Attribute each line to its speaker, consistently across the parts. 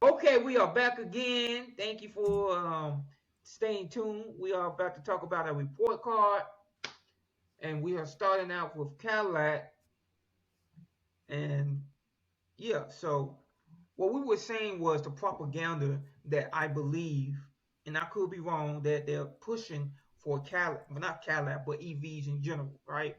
Speaker 1: Okay, we are back again. Thank you for staying tuned. We are about to talk about a report card, and we are starting out with Cadillac. And yeah, so what we were saying was the propaganda that I believe, and I could be wrong, that they're pushing for Cadillac, well, not Cadillac, but EVs in general, right?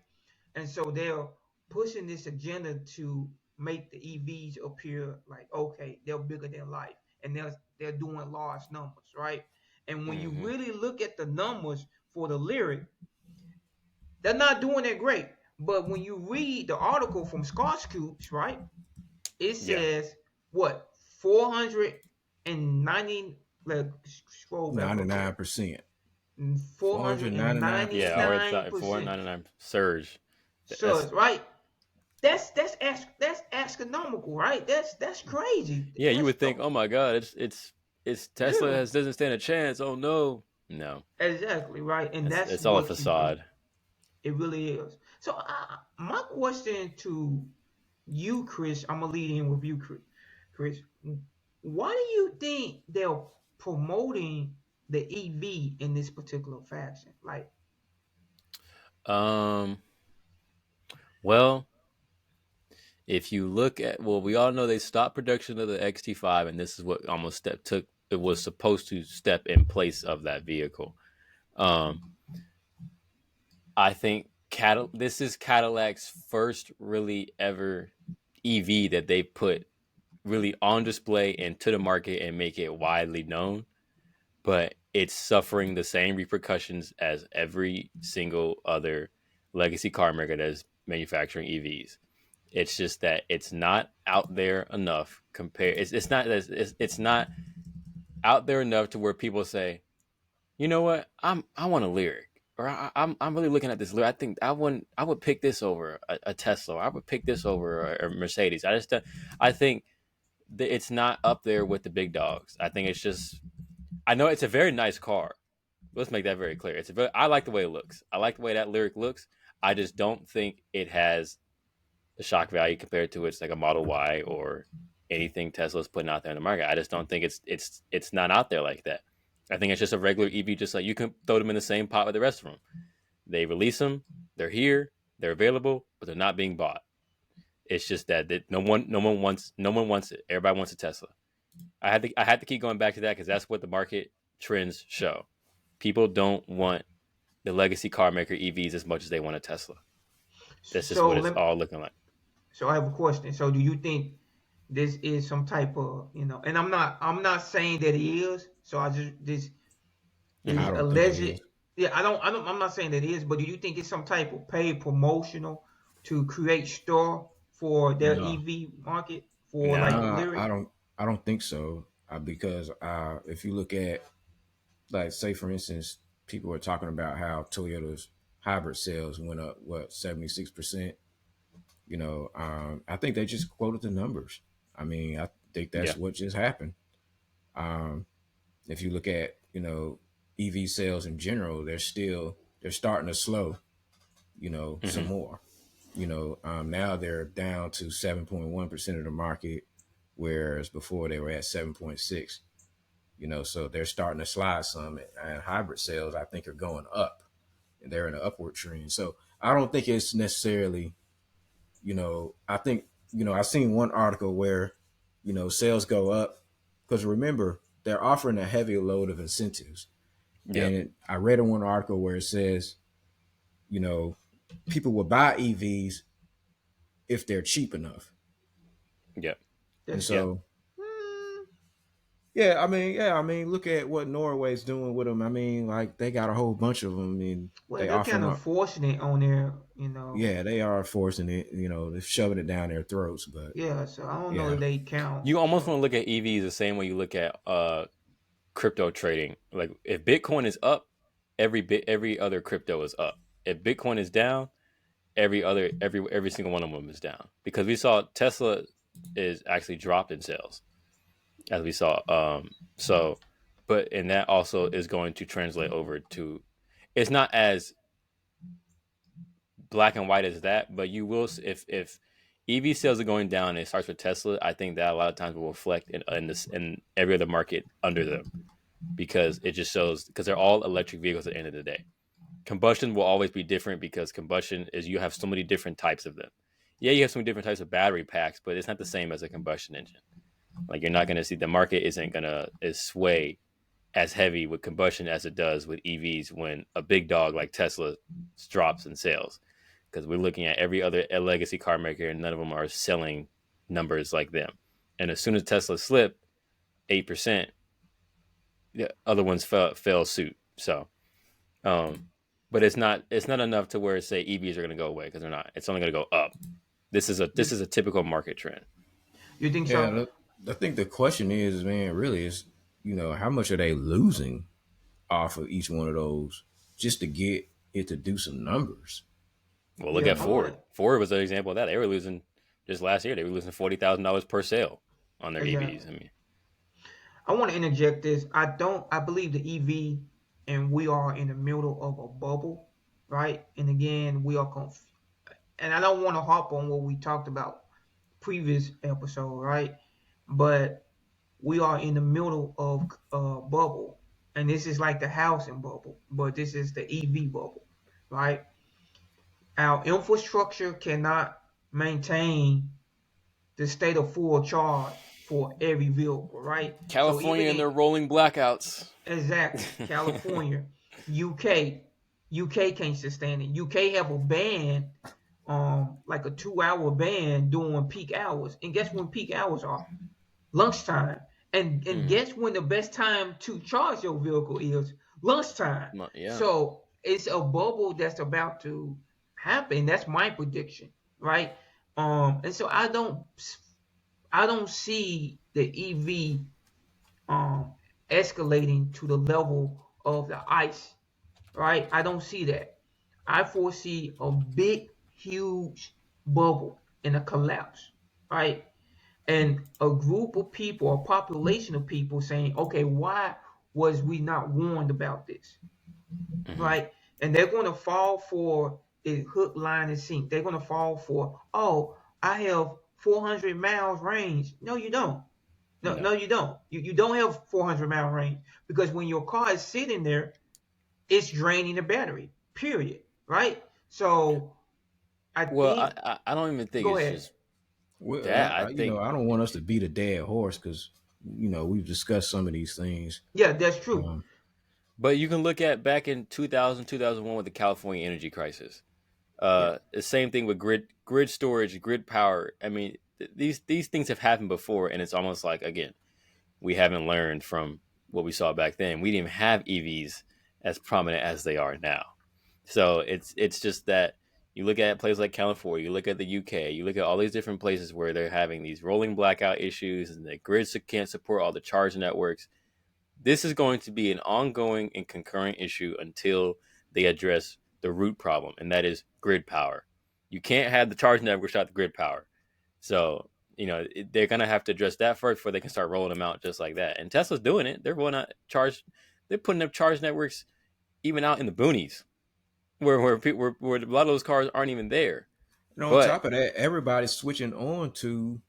Speaker 1: And so they're pushing this agenda to make the EVs appear like okay, they're bigger than life, and they're doing large numbers, right? And when you
Speaker 2: Hmm.
Speaker 1: really look at the numbers for the lyric, they're not doing that great. But when you read the article from Scotch Scoops, right, it
Speaker 2: Yeah.
Speaker 1: says what 490. Let's scroll back up there.
Speaker 3: 99%.
Speaker 1: Four hundred and ninety
Speaker 2: 499%. Yeah, or
Speaker 3: 499%.
Speaker 2: it's
Speaker 1: nine percent
Speaker 2: 499 surge. That's
Speaker 1: surge, right? That's astronomical, right? That's crazy.
Speaker 2: yeah. You
Speaker 1: That's
Speaker 2: would think, oh my God, it's Tesla
Speaker 1: yeah,
Speaker 2: doesn't stand a chance. Oh no, no,
Speaker 1: exactly right, and that's
Speaker 2: it's all a
Speaker 1: what you do.
Speaker 2: facade.
Speaker 1: It really is. So, my question to you, Chris, I'm gonna lead in with you, Chris. Why do you think they're promoting the EV in this particular fashion? Like,
Speaker 2: Um, well, if you look at, well, we all know they stopped production of the XT5, and this is what almost step took. It was supposed to step in place of that vehicle. Um, I think this is Cadillac's first really ever EV that they put really on display and to the market and make it widely known. But it's suffering the same repercussions as every single other legacy car maker that is manufacturing EVs. It's just that it's not out there enough. It's not out there enough to where people say, you know what, I want a lyric, or I'm really looking at this lyric. I think I would pick this over a Tesla. Or I would pick this over a Mercedes. I think that it's not up there with the big dogs. I think it's just, I know it's a very nice car. Let's make that very clear. I like the way it looks. I like the way that lyric looks. I just don't think it has the shock value compared to its like a Model Y or anything Tesla's putting out there in the market. I just don't think it's not out there like that. I think it's just a regular EV, just like you can throw them in the same pot with the rest of them. They release them, they're here, they're available, but they're not being bought. It's just that no one wants it. Everybody wants a Tesla. I had to keep going back to that because that's what the market trends show. People don't want the legacy car maker EVs as much as they want a Tesla. That's just
Speaker 1: so
Speaker 2: what it's
Speaker 1: let
Speaker 2: all looking like.
Speaker 1: so I have a question. So, do you think this is some type of And I'm not saying that it is. So I just this
Speaker 3: I don't think it
Speaker 1: alleged.
Speaker 3: is.
Speaker 1: Yeah, I'm not saying that it is, but do you think it's some type of paid promotional to create store for their
Speaker 3: No.
Speaker 1: EV market for like
Speaker 2: Nah.
Speaker 1: the
Speaker 3: No,
Speaker 1: lyric?
Speaker 3: I don't think so. Because if you look at, like, say for instance, people are talking about how Toyota's hybrid sales went up, what, 76%. I think they just quoted the numbers. I mean, I think
Speaker 2: Yeah.
Speaker 3: that's what just happened. Um, if you look at, EV sales in general, they're starting to slow, some
Speaker 2: Hmm.
Speaker 3: more. Now they're down to 7.1% of the market, whereas before they were at 7.6. So they're starting to slide some, and hybrid sales I think are going up, and they're in an upward trend. So I don't think it's necessarily, I think, I've seen one article where, sales go up because, remember, they're offering a heavy load of incentives.
Speaker 2: Yep.
Speaker 3: And I read in one article where it says, you know, people will buy EVs if they're cheap enough.
Speaker 2: Yep.
Speaker 3: And
Speaker 1: That's
Speaker 2: Yep.
Speaker 3: so,
Speaker 1: mm,
Speaker 3: look at what Norway's doing with them. I mean, like, they got a whole bunch of them, and
Speaker 1: well,
Speaker 3: they
Speaker 1: they're
Speaker 3: offer
Speaker 1: kind
Speaker 3: them
Speaker 1: of
Speaker 3: up.
Speaker 1: forcing it on there.
Speaker 3: Yeah, they are forcing it. They're shoving it down their throats. But
Speaker 1: Yeah, so I don't know
Speaker 3: yeah,
Speaker 1: if they count.
Speaker 2: You almost
Speaker 1: So
Speaker 2: want to look at EVs the same way you look at crypto trading. Like if Bitcoin is up, every other crypto is up. If Bitcoin is down, every single one of them is down. Because we saw Tesla is actually dropped in sales, as we saw. So, but and that also is going to translate over to. It's not as black and white as that, but you will if EV sales are going down. And it starts with Tesla. I think that a lot of times will reflect in every other market under them because it just shows because they're all electric vehicles at the end of the day. Combustion will always be different because combustion is you have so many different types of them. Yeah, you have so many different types of battery packs, but it's not the same as a combustion engine. Like you're not going to see the market isn't going to sway as heavy with combustion as it does with EVs when a big dog like Tesla drops in sales. Because we're looking at every other legacy car maker and none of them are selling numbers like them. And as soon as Tesla slipped 8%, the other ones fell suit. So, um, but it's not enough to where say EVs are going to go away because they're not. It's only going to go up. This is a typical market trend.
Speaker 1: You think
Speaker 3: Yeah,
Speaker 1: so?
Speaker 3: I think the question is, man, really is, how much are they losing off of each one of those just to get it to do some numbers?
Speaker 2: Well, look
Speaker 1: Yeah,
Speaker 2: at
Speaker 1: I want
Speaker 2: Ford. Ford was an example of that. They were losing just last year. They were losing $40,000 per sale on their
Speaker 1: exactly.
Speaker 2: EVs. I mean,
Speaker 1: I want to interject this. I believe the EV, and we are in the middle of a bubble, right? And again, we are and I don't want to harp on what we talked about previous episode, right? But we are in the middle of a bubble, and this is like the housing bubble, but this is the EV bubble, right? Our infrastructure cannot maintain the state of full charge for every vehicle, right? So even
Speaker 2: California and
Speaker 1: in
Speaker 2: their rolling blackouts.
Speaker 1: exactly California, UK, UK can't sustain it. UK have a ban, like a 2 hour ban during peak hours. And guess when peak hours are? Lunchtime. And
Speaker 2: Mm-hmm.
Speaker 1: guess when the best time to charge your vehicle is? Lunchtime.
Speaker 2: Yeah.
Speaker 1: So it's a bubble that's about to happen. That's my prediction, right? And so I don't see the EV um escalating to the level of the ice, right? I don't see that. I foresee a big, huge bubble and a collapse, right? And a group of people, a population of people saying, okay, why was we not warned about this,
Speaker 2: Mm-hmm.
Speaker 1: right? And they're going to fall for the hook, line, and sink. They're going to fall for, oh, I have 400 miles range. No, you don't. No,
Speaker 2: No.
Speaker 1: no, you don't. You don't have 400-mile range because when your car is sitting there, it's draining the battery. Period. Right. So I
Speaker 2: Well,
Speaker 1: think.
Speaker 2: I don't even think
Speaker 1: Go
Speaker 2: it's
Speaker 1: ahead.
Speaker 2: just
Speaker 3: Well,
Speaker 2: that. I think,
Speaker 3: I don't want us to beat a dead horse because, we've discussed some of these things.
Speaker 1: Yeah, that's true.
Speaker 3: Um,
Speaker 2: but you can look at back in 2000, 2001 with the California energy crisis.
Speaker 1: Yeah.
Speaker 2: The same thing with grid storage, grid power. I mean, these things have happened before, and it's almost like again, we haven't learned from what we saw back then. We didn't even have EVs as prominent as they are now. So it's just that you look at places like California, you look at the UK, you look at all these different places where they're having these rolling blackout issues, and the grids can't support all the charge networks. This is going to be an ongoing and concurrent issue until they address the root problem, and that is grid power. You can't have the charge network without the grid power. So, they're going to have to address that first before they can start rolling them out just like that. And Tesla's doing it. They're rolling out they're putting up charge networks even out in the boonies where a lot of those cars aren't even there.
Speaker 3: and on
Speaker 2: But
Speaker 3: top of that, everybody's switching on to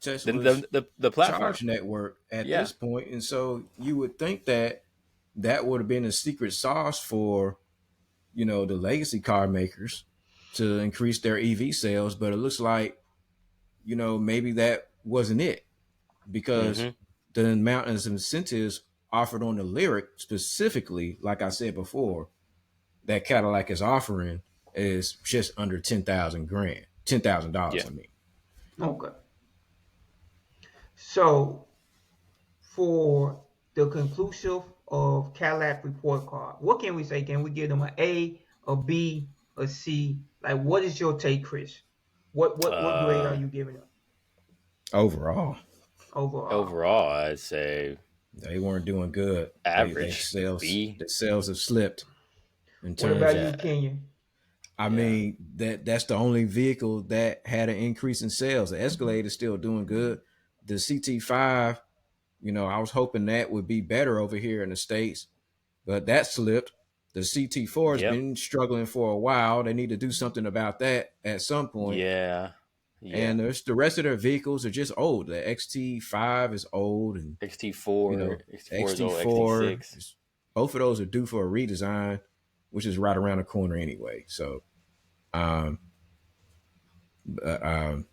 Speaker 2: the,
Speaker 3: Tesla's
Speaker 2: the, the, the platform,
Speaker 3: charge network at
Speaker 2: yeah.
Speaker 3: this point, and so you would think that that would have been a secret sauce for the legacy car makers to increase their EV sales, but it looks like maybe that wasn't it because
Speaker 2: Mm-hmm.
Speaker 3: the amount of incentives offered on the Lyric specifically, like I said before, that Cadillac is offering is just under 10,000 dollars.
Speaker 2: Yeah.
Speaker 3: I mean,
Speaker 1: Okay. So for the conclusive of Cadillac report card, what can we say? Can we give them an A, a B, a C? Like, what is your take, Chris? What grade are
Speaker 2: Uh,
Speaker 1: you giving them
Speaker 3: overall,
Speaker 1: overall?
Speaker 2: Overall, I'd say
Speaker 3: they weren't doing good. They
Speaker 2: average
Speaker 3: sales
Speaker 2: B.
Speaker 3: the sales have slipped in
Speaker 1: What
Speaker 3: terms
Speaker 1: about
Speaker 3: of.
Speaker 1: you,
Speaker 2: Yeah.
Speaker 1: Kenyon?
Speaker 3: I
Speaker 2: Yeah.
Speaker 3: mean that's the only vehicle that had an increase in sales. The Escalade is still doing good. The CT5, I was hoping that would be better over here in the States, but that slipped. The CT4 has
Speaker 2: Yep.
Speaker 3: been struggling for a while. They need to do something about that at some point.
Speaker 2: Yeah. Yeah.
Speaker 3: And the rest of their vehicles are just old. The XT5 is old, and you
Speaker 2: XT4,
Speaker 3: know,
Speaker 2: XT4 is old.
Speaker 3: XT4,
Speaker 2: XT6.
Speaker 3: both of those are due for a redesign, which is right around the corner anyway. So, um, but, um,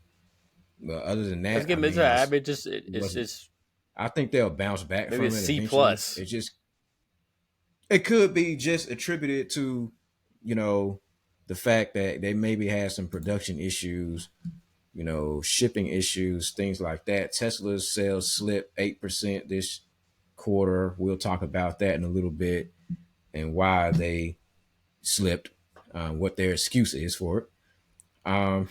Speaker 3: but other than
Speaker 2: Let's
Speaker 3: that, I
Speaker 2: give it to
Speaker 3: mean,
Speaker 2: average. Just
Speaker 3: it wasn't.
Speaker 2: it's
Speaker 3: I think they'll bounce back
Speaker 2: maybe a
Speaker 3: from it
Speaker 2: C
Speaker 3: eventually.
Speaker 2: plus.
Speaker 3: It could be just attributed to, you know, the fact that they maybe had some production issues, you know, shipping issues, things like that. Tesla's sales slipped 8% this quarter. We'll talk about that in a little bit and why they slipped, what their excuse is for it. Um,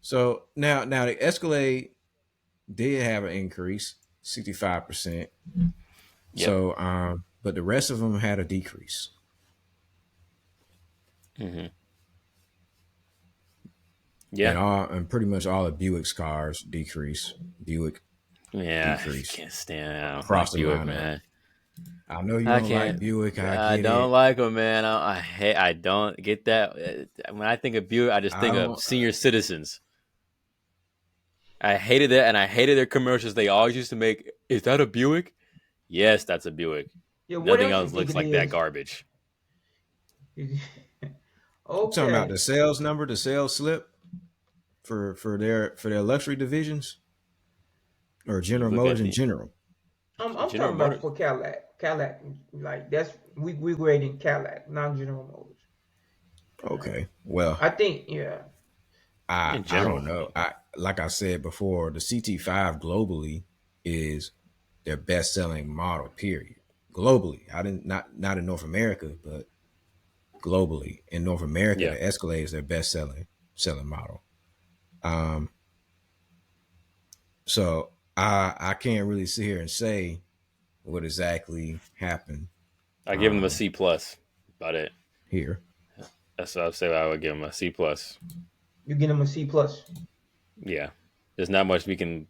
Speaker 3: so now the Escalade did have an increase, 65%.
Speaker 2: Yep.
Speaker 3: So, but the rest of them had a decrease.
Speaker 2: Hmm.
Speaker 3: And
Speaker 2: Yeah.
Speaker 3: pretty much all of Buick's cars decrease. Buick
Speaker 2: Yeah. I
Speaker 3: decrease
Speaker 2: can't stand. I don't
Speaker 3: across
Speaker 2: like
Speaker 3: the
Speaker 2: Buick,
Speaker 3: lineup.
Speaker 2: man.
Speaker 3: I know you
Speaker 2: I
Speaker 3: don't like
Speaker 2: can't.
Speaker 3: Buick. I
Speaker 2: I
Speaker 3: get
Speaker 2: don't
Speaker 3: it.
Speaker 2: like them, man. I hate. I don't get that. When I think of Buick, I just
Speaker 3: I
Speaker 2: think of
Speaker 3: don't.
Speaker 2: senior citizens. I hated that, and I hated their commercials. They always used to make. Is that a Buick? Yes, that's a Buick.
Speaker 1: Yeah, what
Speaker 2: Nothing
Speaker 1: else you
Speaker 2: else
Speaker 1: think
Speaker 2: looks
Speaker 1: it
Speaker 2: like that
Speaker 1: is?
Speaker 2: garbage.
Speaker 3: I'm talking about
Speaker 1: Okay.
Speaker 3: the sales number, the sales slip for their luxury divisions or
Speaker 2: You
Speaker 3: General
Speaker 2: look
Speaker 3: Motors
Speaker 2: at
Speaker 3: in
Speaker 2: the
Speaker 3: general.
Speaker 1: I'm
Speaker 2: General
Speaker 1: talking about
Speaker 2: Motors
Speaker 1: for Cadillac. Cadillac, like that's we grading Cadillac, not General Motors. All right.
Speaker 3: Okay. Well,
Speaker 1: I think yeah.
Speaker 3: I
Speaker 2: in
Speaker 3: I don't
Speaker 2: general.
Speaker 3: know. I like I said before, the CT5 globally is their best selling model. Period. Globally, I didn't not in North America, but globally in North America,
Speaker 2: Yeah,
Speaker 3: the Escalade is their best selling model. Um, so I can't really sit here and say what exactly happened
Speaker 2: I give them a
Speaker 3: um,
Speaker 2: C plus. About it.
Speaker 3: here.
Speaker 2: That's what I would say. I would give them a C plus.
Speaker 1: You get them a C plus.
Speaker 2: Yeah, there's not much we can.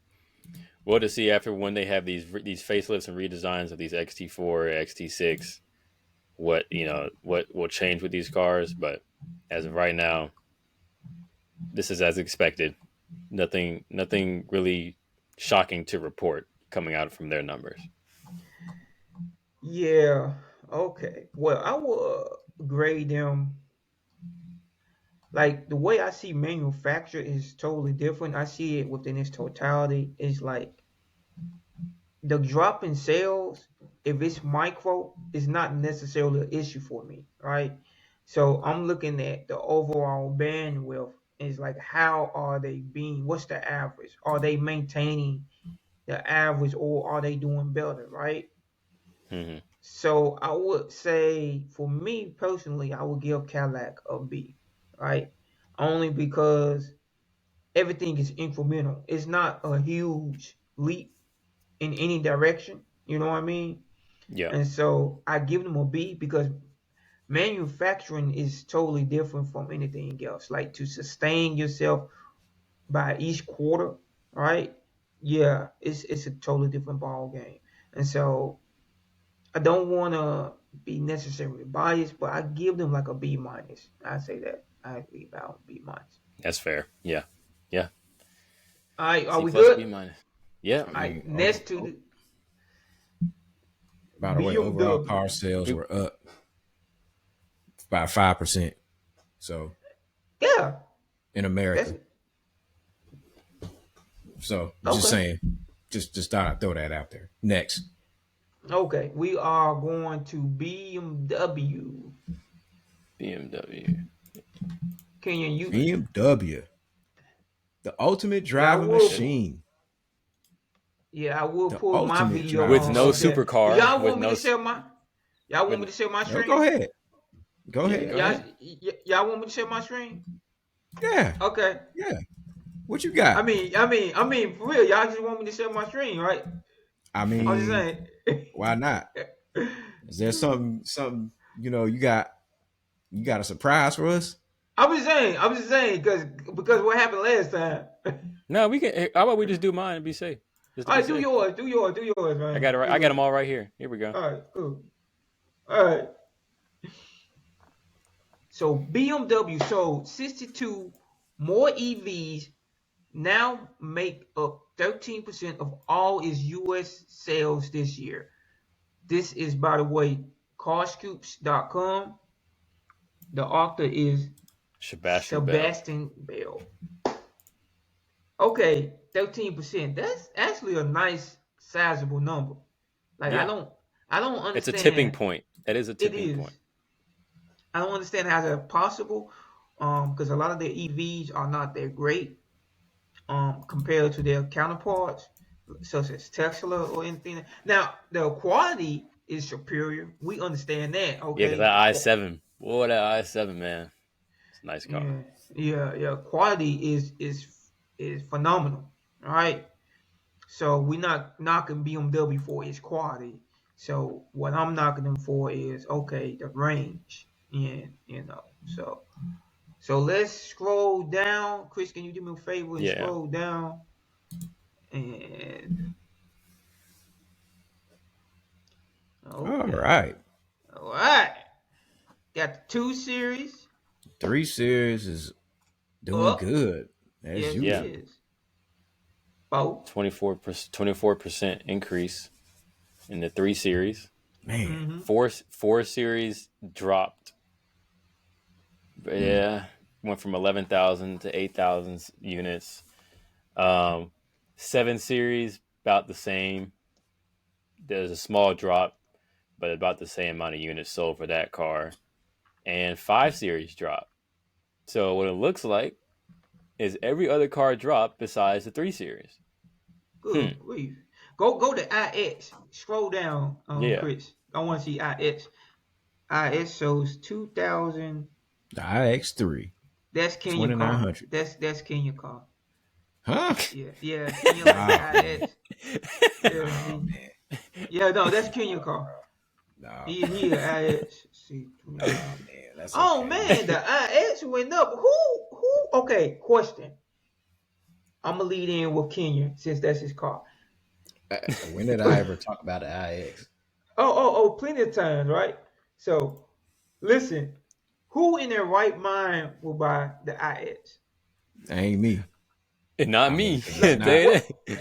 Speaker 2: We'll to see after when they have these facelifts and redesigns of these XT4, XT6. What will change with these cars, but as of right now, this is as expected. Nothing really shocking to report coming out from their numbers.
Speaker 1: Yeah. Okay. Well, I will grade them like the way I see manufacture is totally different. I see it within its totality. It's like the drop in sales, if it's micro, is not necessarily an issue for me, right? So I'm looking at the overall bandwidth. Is like how are they being? What's the average? Are they maintaining the average, or are they doing better, right?
Speaker 2: Hmm.
Speaker 1: So I would say, for me personally, I would give Cadillac a B, right? Only because everything is incremental. It's not a huge leap in any direction. You know what I mean?
Speaker 2: Yeah,
Speaker 1: And so I give them a B because manufacturing is totally different from anything else. Like to sustain yourself by each quarter, right? Yeah, it's a totally different ball game. And so I don't want to be necessarily biased, but I give them like a B minus. I say that I agree about B minus.
Speaker 2: that's fair. Yeah, yeah.
Speaker 1: All right, are
Speaker 2: C
Speaker 1: we
Speaker 2: plus
Speaker 1: good?
Speaker 2: B minus. Yeah,
Speaker 3: I
Speaker 1: All right,
Speaker 3: mean,
Speaker 1: next to the
Speaker 3: by the way, overall
Speaker 1: BMW.
Speaker 3: car sales
Speaker 2: we,
Speaker 3: were up by 5%. So
Speaker 1: Yeah,
Speaker 3: in
Speaker 1: that's
Speaker 3: America. So just
Speaker 1: okay.
Speaker 3: saying, just thought I'd throw that out there. Next,
Speaker 1: Okay, we are going to BMW.
Speaker 2: BMW.
Speaker 1: Kenyon, you
Speaker 3: BMW, the ultimate
Speaker 1: yeah, I
Speaker 3: driving
Speaker 1: will.
Speaker 3: machine.
Speaker 1: Yeah, I will
Speaker 3: The
Speaker 1: pull my
Speaker 3: ultimate
Speaker 1: video
Speaker 2: With
Speaker 3: driving
Speaker 2: no
Speaker 1: up
Speaker 3: machine.
Speaker 1: there. Do
Speaker 2: supercar,
Speaker 1: y'all
Speaker 2: with
Speaker 1: want me
Speaker 2: no
Speaker 1: to share my? Y'all want me
Speaker 2: with
Speaker 1: to share my
Speaker 3: No, go
Speaker 1: screen?
Speaker 3: ahead. Go
Speaker 2: yeah,
Speaker 3: ahead.
Speaker 2: go
Speaker 1: Y'all,
Speaker 2: ahead.
Speaker 1: y'all want me to share my screen?
Speaker 3: Yeah,
Speaker 1: Okay.
Speaker 3: yeah. What you got?
Speaker 1: For real, y'all just want me to share my screen, right?
Speaker 3: I
Speaker 1: I was just
Speaker 3: mean,
Speaker 1: saying.
Speaker 3: why not? Is there something you got a surprise for us?
Speaker 1: I'm just saying, because what happened last time.
Speaker 2: No, we can. How about we just do mine and be safe, just to
Speaker 1: All
Speaker 2: be
Speaker 1: right, do
Speaker 2: safe.
Speaker 1: yours, do yours,
Speaker 2: I
Speaker 1: man.
Speaker 2: got it right.
Speaker 1: Do
Speaker 2: I got them
Speaker 1: yours.
Speaker 2: all right here. Here we go.
Speaker 1: All right, cool. All right. So BMW sold 62 more EVs now make up 13% of all its U.S. sales this year. This is, by the way, carscoops.com. The author is
Speaker 2: Sebastian Bell.
Speaker 1: Sebastian Bell. Okay, 13%. That's actually a nice, sizable number. Like
Speaker 2: Yeah.
Speaker 1: I don't
Speaker 2: It's a tipping
Speaker 1: understand.
Speaker 2: point. That is a
Speaker 1: It
Speaker 2: tipping
Speaker 1: is.
Speaker 2: point.
Speaker 1: I don't understand how that's possible. Because a lot of their EVs are not that great. Compared to their counterparts, such as Tesla or anything. Now, the quality is superior. We understand that,
Speaker 2: Yeah, because
Speaker 1: okay?
Speaker 2: that i7. Boy, that i7, man. It's a nice car.
Speaker 1: Yeah, yeah. Quality is phenomenal. All right. So we're not knocking BMW for its quality. So what I'm knocking them for is okay, the range. And so let's scroll down. Chris, can you do me a favor and
Speaker 2: Yeah.
Speaker 1: scroll down? And
Speaker 3: All
Speaker 1: okay.
Speaker 3: right.
Speaker 1: All right. Got the 2 Series
Speaker 3: 3 Series is doing
Speaker 1: up.
Speaker 3: good as
Speaker 1: Yes, it
Speaker 2: Yeah.
Speaker 3: usual.
Speaker 1: is. 4.
Speaker 2: 24% increase in the 3 Series.
Speaker 3: Man.
Speaker 1: Mm-hmm.
Speaker 2: 4 Series dropped. Yeah. Went from 11,000 to 8,000 units. 7 Series, about the same. There's a small drop, but about the same amount of units sold for that car. And 5 Series dropped. So what it looks like is every other car dropped besides the 3 Series.
Speaker 1: Good grief. Go to IX. Scroll down,
Speaker 2: Yeah.
Speaker 1: Chris. I want to see IX. IX shows 2,000.
Speaker 3: The iX3.
Speaker 1: That's Kenya car.
Speaker 3: 2900.
Speaker 1: That's Kenya car.
Speaker 3: Huh?
Speaker 1: Yeah. Kenya like
Speaker 3: Wow.
Speaker 1: the IX. Yeah,
Speaker 3: Oh, man.
Speaker 1: yeah. No, that's Kenya car.
Speaker 3: No.
Speaker 1: He IX. See.
Speaker 3: Oh, man. That's
Speaker 1: Oh
Speaker 3: okay.
Speaker 1: man, the IX went up. Who? Okay, question. I'm gonna lead in with Kenya since that's his car.
Speaker 3: When did I ever talk about the iX?
Speaker 1: Oh, plenty of times, right? So, listen, who in their right mind will buy the IX?
Speaker 3: That ain't me.
Speaker 2: And not
Speaker 3: I mean,
Speaker 2: me.
Speaker 3: 'cause it's not,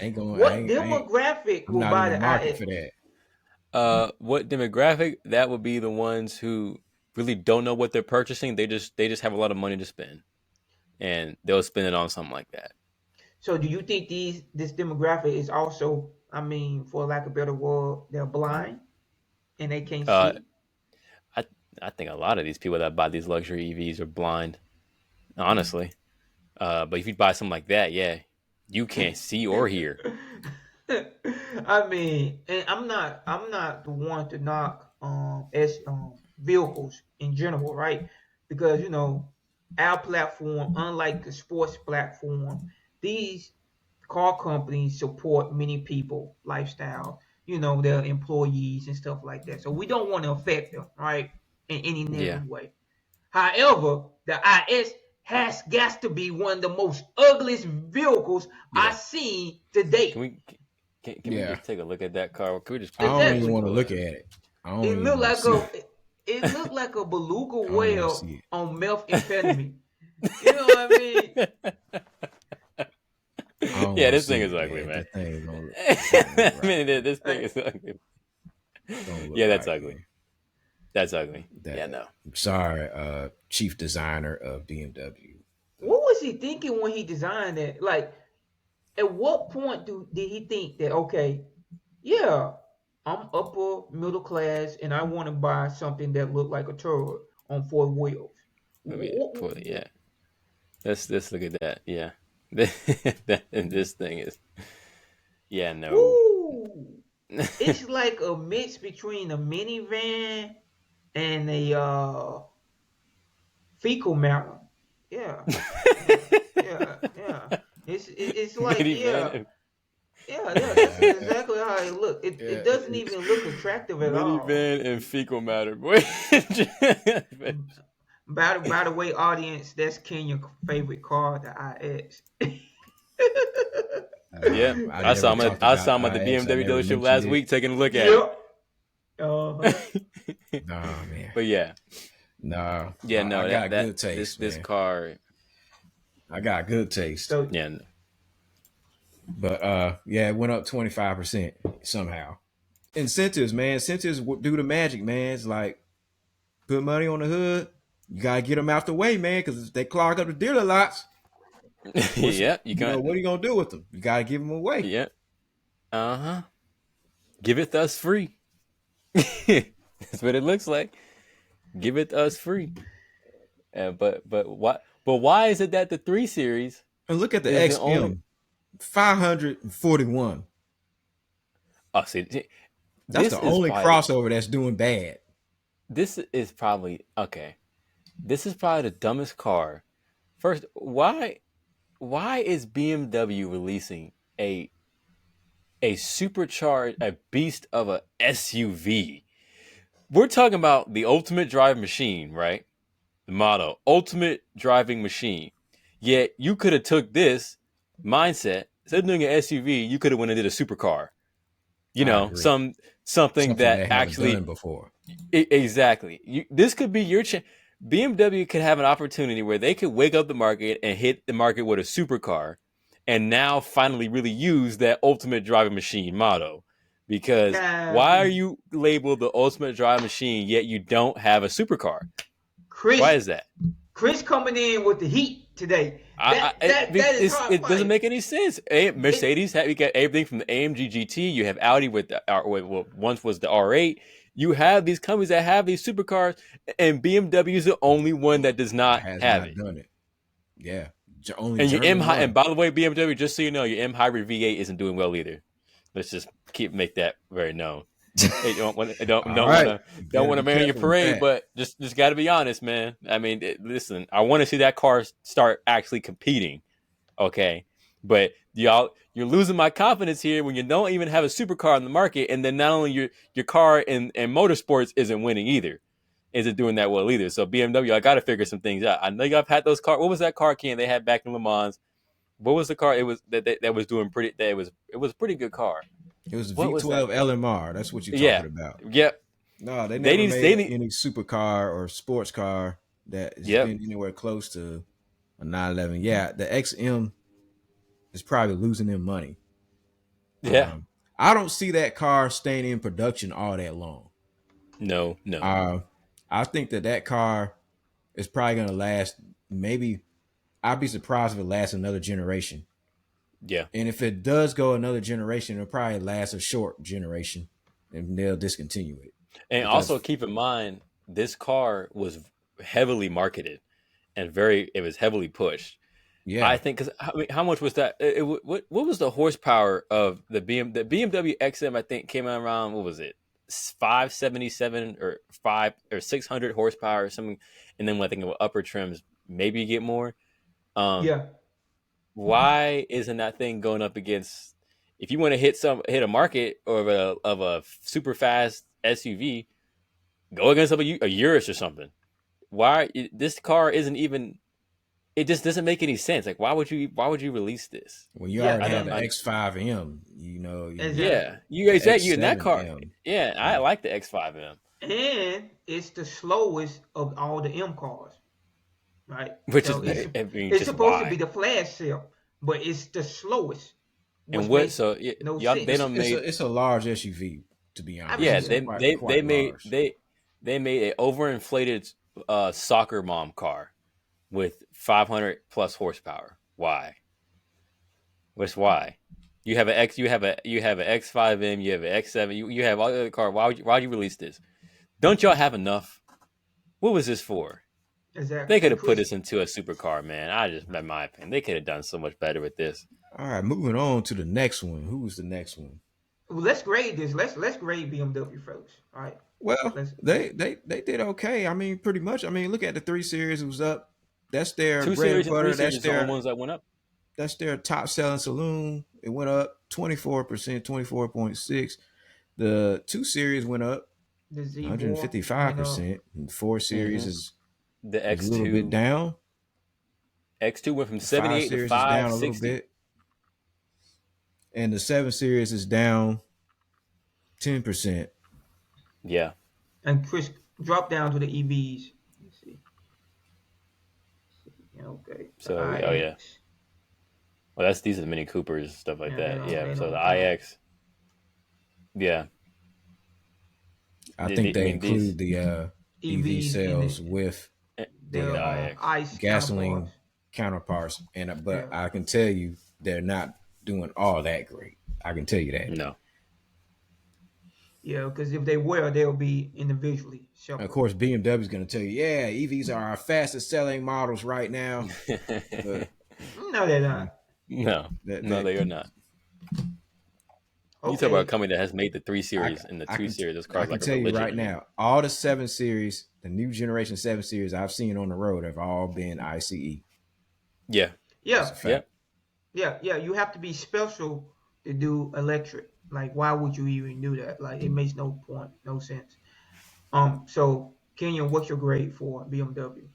Speaker 3: ain't going.
Speaker 1: What demographic
Speaker 3: I'm
Speaker 1: will
Speaker 3: not
Speaker 1: buy
Speaker 3: in the
Speaker 1: the
Speaker 3: market
Speaker 1: IX?
Speaker 3: for that.
Speaker 2: What demographic? That would be the ones who really don't know what they're purchasing. They just have a lot of money to spend, and they'll spend it on something like that.
Speaker 1: So, do you think this demographic is also, I mean, for lack of a better word, they're blind and they can't
Speaker 2: Uh,
Speaker 1: see?
Speaker 2: I I think a lot of these people that buy these luxury EVs are blind, honestly. But if you buy something like that, yeah, you can't see or hear.
Speaker 1: I mean, and I'm not the one to knock vehicles in general, right? Because our platform, unlike the sports platform, these car companies support many people lifestyle, their employees and stuff like that. So we don't want to affect them, right, in any
Speaker 2: Yeah.
Speaker 1: negative way. However, the IS has got to be one of the most ugliest vehicles
Speaker 2: Yeah.
Speaker 1: I've seen to date.
Speaker 2: Can we
Speaker 3: Yeah.
Speaker 2: just take a look at that car? Can we just
Speaker 3: I don't
Speaker 1: Exactly.
Speaker 3: even want to look at it. I don't
Speaker 1: It
Speaker 3: even
Speaker 1: looked
Speaker 3: want to
Speaker 1: like
Speaker 3: see it.
Speaker 1: it looked like a beluga
Speaker 3: I don't want to
Speaker 1: whale
Speaker 3: see it.
Speaker 1: on methamphetamine. You know what I mean?
Speaker 3: I don't
Speaker 2: Yeah,
Speaker 3: want to
Speaker 2: this
Speaker 3: see
Speaker 2: thing
Speaker 3: it,
Speaker 2: is ugly, man.
Speaker 3: That thing don't look
Speaker 2: I
Speaker 3: right.
Speaker 2: mean, this thing is ugly.
Speaker 3: Don't look
Speaker 2: Yeah, that's
Speaker 3: right,
Speaker 2: ugly.
Speaker 3: man.
Speaker 2: That's ugly.
Speaker 3: That,
Speaker 2: Yeah, no.
Speaker 3: Sorry, chief designer of BMW.
Speaker 1: What was he thinking when he designed that? Like, at what point did he think that, okay, yeah, I'm upper middle class and I want to buy something that looked like a turd on 4 wheels?
Speaker 2: Yeah. Let's look at that. Yeah. And this thing is, yeah, no.
Speaker 1: Woo! It's like a mix between a minivan and a fecal matter. Yeah, yeah. It's like
Speaker 2: Minivan,
Speaker 1: that's exactly how it looks. It doesn't even look attractive at all.
Speaker 2: minivan and fecal matter, boy.
Speaker 1: By the way, audience, that's Kenya's favorite car, the IX.
Speaker 2: Yeah, I saw him at the BMW dealership last week taking a look at
Speaker 1: Yep.
Speaker 2: it.
Speaker 3: Nah, man.
Speaker 2: But yeah,
Speaker 3: Nah.
Speaker 2: yeah, no,
Speaker 3: I got good taste,
Speaker 2: this
Speaker 3: man.
Speaker 2: car,
Speaker 3: I got good taste.
Speaker 1: So
Speaker 2: yeah, no.
Speaker 3: But yeah, it went up 25% somehow. Incentives, man. Incentives do the magic, man. It's like put money on the hood. You gotta get them out the way, man, because they clog up the dealer lots. What's
Speaker 2: Yeah, you can't.
Speaker 3: what are you gonna do with them? You gotta give them away.
Speaker 2: Yeah. Uh-huh. Give it to us free. That's what it looks like. Give it to us free. But why is it that the 3 Series
Speaker 3: And look at the
Speaker 2: is the only
Speaker 3: XM 541.
Speaker 2: see
Speaker 3: That's
Speaker 2: this
Speaker 3: the
Speaker 2: is
Speaker 3: only
Speaker 2: probably
Speaker 3: crossover that's doing bad.
Speaker 2: this is probably okay. This is probably the dumbest car. First, why is BMW releasing a supercharged a beast of a SUV? We're talking about the ultimate driving machine, right? The motto, ultimate driving machine. Yet you could have took this mindset, instead of doing an SUV, you could have went and did a supercar.
Speaker 3: I agree.
Speaker 2: Something
Speaker 3: Something
Speaker 2: that
Speaker 3: they haven't
Speaker 2: actually
Speaker 3: done before.
Speaker 2: exactly. This could be your chance. BMW could have an opportunity where they could wake up the market and hit the market with a supercar, and now finally really use that ultimate driving machine motto. Because
Speaker 1: Now,
Speaker 2: why are you labeled the ultimate driving machine yet you don't have a supercar? Why
Speaker 1: Chris,
Speaker 2: is that?
Speaker 1: Chris coming in with the heat today. That is hard
Speaker 2: It doesn't
Speaker 1: fight.
Speaker 2: make any sense.
Speaker 1: It,
Speaker 2: Mercedes, you got everything from the AMG GT. You have Audi with the what once was the R8. You have these companies that have these supercars, and BMW is the only one that does not
Speaker 3: Has
Speaker 2: have
Speaker 3: not
Speaker 2: it.
Speaker 3: done it. Yeah. Only
Speaker 2: And your M
Speaker 3: German
Speaker 2: high, and
Speaker 3: one.
Speaker 2: by the way, BMW, just so you know, your M hybrid V8 isn't doing well either. Let's just make that very known. Hey,
Speaker 3: All right. You
Speaker 2: don't
Speaker 3: better
Speaker 2: want to
Speaker 3: be
Speaker 2: marry your
Speaker 3: careful with
Speaker 2: parade,
Speaker 3: that.
Speaker 2: but just got to be honest, man. I mean, listen, I want to see that car start actually competing. Okay, but you're losing my confidence here when you don't even have a supercar on the market, and then not only your car in motorsports isn't winning either, isn't doing that well either. So BMW, I got to figure some things out. I know y'all had those cars. What was that car, Ken? They had back in Le Mans. What was the car? It was that was doing pretty. That it was a pretty good car.
Speaker 3: It was
Speaker 2: What was that?
Speaker 3: V12 LMR. That's what you're
Speaker 2: Yeah,
Speaker 3: talking about.
Speaker 2: yep.
Speaker 3: No, they
Speaker 2: They
Speaker 3: never
Speaker 2: need. They
Speaker 3: made
Speaker 2: need.
Speaker 3: any supercar or sports car that has
Speaker 2: Yep.
Speaker 3: been anywhere close to a 911. Yeah, the XM is probably losing them money.
Speaker 2: Yeah.
Speaker 3: I don't see that car staying in production all that long.
Speaker 2: No. No.
Speaker 3: Uh, I think that car is probably going to last. Maybe I'd be surprised if it lasts another generation.
Speaker 2: Yeah.
Speaker 3: And if it does go another generation, it'll probably last a short generation, and they'll discontinue it
Speaker 2: And
Speaker 3: because
Speaker 2: also keep in mind, this car was heavily marketed and it was heavily pushed. I
Speaker 3: yeah,
Speaker 2: think because how much was that? What was the horsepower of the BMW XM? I think came out around, what was it, 577 or 600 horsepower or something, and then I think with upper trims maybe you get more. Um,
Speaker 1: yeah,
Speaker 2: why isn't that thing going up against? If you want to hit a market of a super fast SUV, go against a Urus or something. Why this car isn't even? It just doesn't make any sense. Like, why would you release this?
Speaker 3: when you
Speaker 1: yeah.
Speaker 3: already
Speaker 2: I
Speaker 3: have
Speaker 2: don't.
Speaker 3: the X5M,
Speaker 1: Exactly.
Speaker 2: Yeah, you
Speaker 3: the
Speaker 2: guys said you in that car.
Speaker 3: X7M.
Speaker 2: Yeah, I like the X5M,
Speaker 1: And it's the slowest of all the M cars, right?
Speaker 2: which is,
Speaker 1: So
Speaker 2: I mean,
Speaker 1: it's
Speaker 2: just
Speaker 1: supposed to be
Speaker 2: why
Speaker 1: the flash sale, but it's the slowest,
Speaker 2: and
Speaker 1: which
Speaker 2: what?
Speaker 1: makes
Speaker 2: So
Speaker 1: no
Speaker 2: y'all they
Speaker 1: sense.
Speaker 2: don't made.
Speaker 3: It's a large SUV, to be
Speaker 1: I
Speaker 3: honest.
Speaker 2: Yeah,
Speaker 3: It's
Speaker 1: mean,
Speaker 3: quite large.
Speaker 2: they made a overinflated soccer mom car with 500 plus horsepower. Why? What's why? You have an X5M, you have an X7, you have all the other car. Why would you release this? Don't y'all have enough? What was this for?
Speaker 1: exactly.
Speaker 2: They could
Speaker 1: And
Speaker 2: have put
Speaker 1: Chris,
Speaker 2: this into a supercar, man. In my opinion, they could have done so much better with this.
Speaker 3: All right, moving on to the next one. Who's the next one?
Speaker 1: well, let's grade this. Let's grade BMW first. All right.
Speaker 3: Well,
Speaker 1: Let's.
Speaker 3: they did okay. I mean, pretty much. I mean, look at the 3 Series. It was up. That's their
Speaker 2: Two
Speaker 3: bread and
Speaker 2: series and three
Speaker 3: butter.
Speaker 2: series is the only ones that went up.
Speaker 3: That's their top selling saloon. It went up 24%, 24.6. The 2 Series went up
Speaker 1: The Z4 went up.
Speaker 3: 155%. And 4 Series
Speaker 2: Mm-hmm.
Speaker 3: is
Speaker 2: The
Speaker 3: a little bit down.
Speaker 2: X2 went from
Speaker 3: The 5
Speaker 2: 78 to
Speaker 3: Series is down a little
Speaker 2: 560.
Speaker 3: bit. And the 7 Series is down 10%.
Speaker 2: Yeah.
Speaker 1: And Chris, drop down to the EVs. Let's see. Okay. The
Speaker 2: So oh yeah.
Speaker 1: iX.
Speaker 2: Well, that's these are the Mini Coopers, stuff like
Speaker 1: Yeah, they
Speaker 2: that.
Speaker 1: don't
Speaker 2: Yeah.
Speaker 1: they
Speaker 2: So the
Speaker 1: don't count.
Speaker 2: iX, yeah.
Speaker 3: I think
Speaker 2: I
Speaker 3: they
Speaker 2: mean these,
Speaker 3: include the EV
Speaker 1: EVs in
Speaker 3: sales with
Speaker 2: with
Speaker 1: their
Speaker 2: the
Speaker 3: the
Speaker 2: iX.
Speaker 1: ICE
Speaker 3: gasoline
Speaker 1: counterparts.
Speaker 3: counterparts, but
Speaker 1: Yeah.
Speaker 3: I can tell you they're not doing all that great. I can tell you that.
Speaker 2: No.
Speaker 1: Yeah, because if they were, they'll be individually
Speaker 3: And of
Speaker 1: separate.
Speaker 3: course, BMW is going to tell you, yeah, EVs are our fastest selling models right now. But
Speaker 1: No, they're
Speaker 3: mm,
Speaker 1: not.
Speaker 2: No,
Speaker 3: that
Speaker 2: no,
Speaker 3: that
Speaker 2: they are not. You talk about a
Speaker 1: Okay.
Speaker 2: company that has made the 3
Speaker 3: I
Speaker 2: Series, and the
Speaker 3: I
Speaker 2: 2
Speaker 3: can
Speaker 2: Series, those
Speaker 3: I
Speaker 2: cars are
Speaker 3: can
Speaker 2: like a
Speaker 3: tell you
Speaker 2: religion
Speaker 3: right
Speaker 2: to me.
Speaker 3: now, all the 7 Series, the new generation 7 Series I've seen on the road have all been ICE.
Speaker 2: Yeah,
Speaker 3: That's
Speaker 1: Yeah,
Speaker 3: a
Speaker 2: yeah.
Speaker 3: fact.
Speaker 1: yeah. You have to be special to do electric. Like, why would you even do that? Like, it makes no point, no sense. So Kenyon, what's your grade for BMW?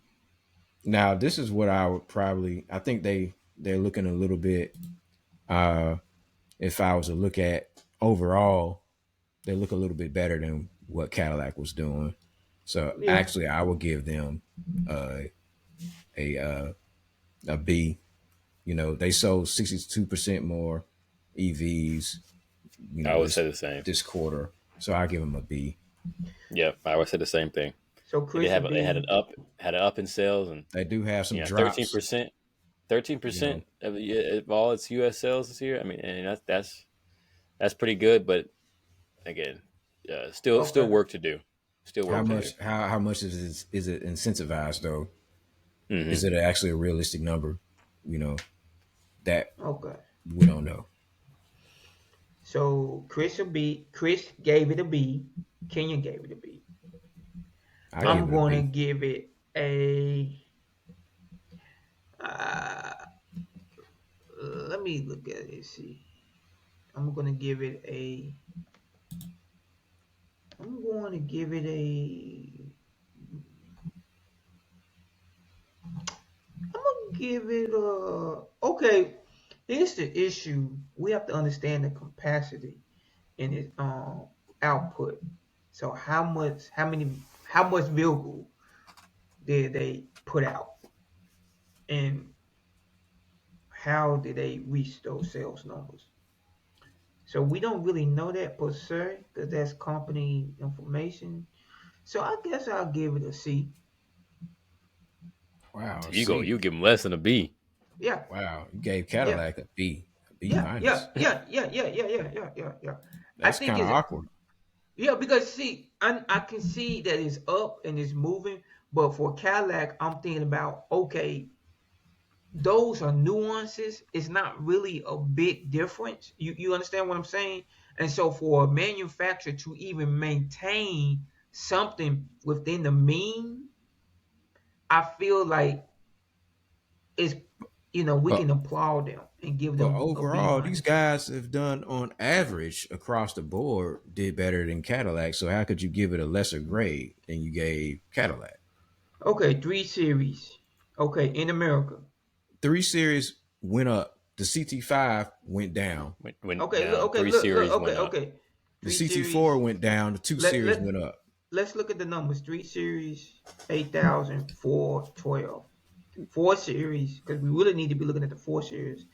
Speaker 3: Now, this is what I would probably. I think they're looking a little bit. Uh, if I was to look at overall, they look a little bit better than what Cadillac was doing. So
Speaker 1: Yeah.
Speaker 3: actually, I would give them uh, a a B. You know, they sold 62% more EVs. You
Speaker 2: I
Speaker 3: know,
Speaker 2: would say the same.
Speaker 3: this quarter, so I give them a B.
Speaker 2: Yep, I would say the same thing.
Speaker 1: So
Speaker 2: They did
Speaker 1: Chris
Speaker 2: have
Speaker 1: would
Speaker 2: they
Speaker 1: be
Speaker 2: had an up in sales, and
Speaker 3: They do have some
Speaker 2: thirteen
Speaker 3: drops.
Speaker 2: percent, thirteen
Speaker 3: You know,
Speaker 2: percent of all its U.S. sales this year. I mean, and that's pretty good, but again, still
Speaker 1: okay.
Speaker 2: work to do. Still
Speaker 3: how
Speaker 2: work to do.
Speaker 3: much how much is it incentivized though? Is
Speaker 2: Hmm.
Speaker 3: it actually a realistic number? You know, that
Speaker 1: Okay.
Speaker 3: we don't know.
Speaker 1: So Chris gave it a B. Kenyon gave it a B.
Speaker 3: I give
Speaker 1: I'm
Speaker 3: it a
Speaker 1: going to
Speaker 3: B.
Speaker 1: give it a. Uh, let me look at it. See, I'm going to give it a. I'm going to give it a. I'm going to give it a. Okay, here's the issue. We have to understand the capacity in its output. So how much vehicle did they put out, and how did they reach those sales numbers? So we don't really know that per se because that's company information. So I guess I'll give it a C.
Speaker 3: Wow,
Speaker 2: You
Speaker 3: C.
Speaker 2: give them less than a B.
Speaker 1: Yeah,
Speaker 3: Wow, you gave
Speaker 1: yeah,
Speaker 3: Cadillac a B, a B
Speaker 1: yeah, yeah,
Speaker 3: minus.
Speaker 1: yeah, yeah, yeah, yeah, yeah, yeah, yeah, yeah. I
Speaker 3: That's
Speaker 1: think
Speaker 3: kind of
Speaker 1: it's
Speaker 3: awkward.
Speaker 1: yeah because see, I can see that it's up and it's moving, but for Cadillac, I'm thinking about okay, those are nuances. It's not really a big difference. You understand what I'm saying? And so for a manufacturer to even maintain something within the mean, I feel like it's we
Speaker 3: But
Speaker 1: can applaud them and give
Speaker 3: but
Speaker 1: them a B
Speaker 3: overall, these
Speaker 1: minus.
Speaker 3: guys have done on average across the board did better than Cadillac. So how could you give it a lesser grade than you gave Cadillac?
Speaker 1: Okay, 3 Series. Okay, in America.
Speaker 3: 3 Series went up. The CT5 went down.
Speaker 2: Went
Speaker 1: Okay, look,
Speaker 2: down.
Speaker 1: okay,
Speaker 2: Three
Speaker 1: look,
Speaker 2: series
Speaker 1: okay,
Speaker 2: went up.
Speaker 1: okay.
Speaker 3: The
Speaker 1: Three
Speaker 3: CT4
Speaker 1: Series.
Speaker 3: went down. The two
Speaker 1: Let
Speaker 3: series
Speaker 1: let
Speaker 3: went up.
Speaker 1: let's look at the numbers. 3 Series, 8,000, 412. 4 Series, because we really need to be looking at the 4 Series,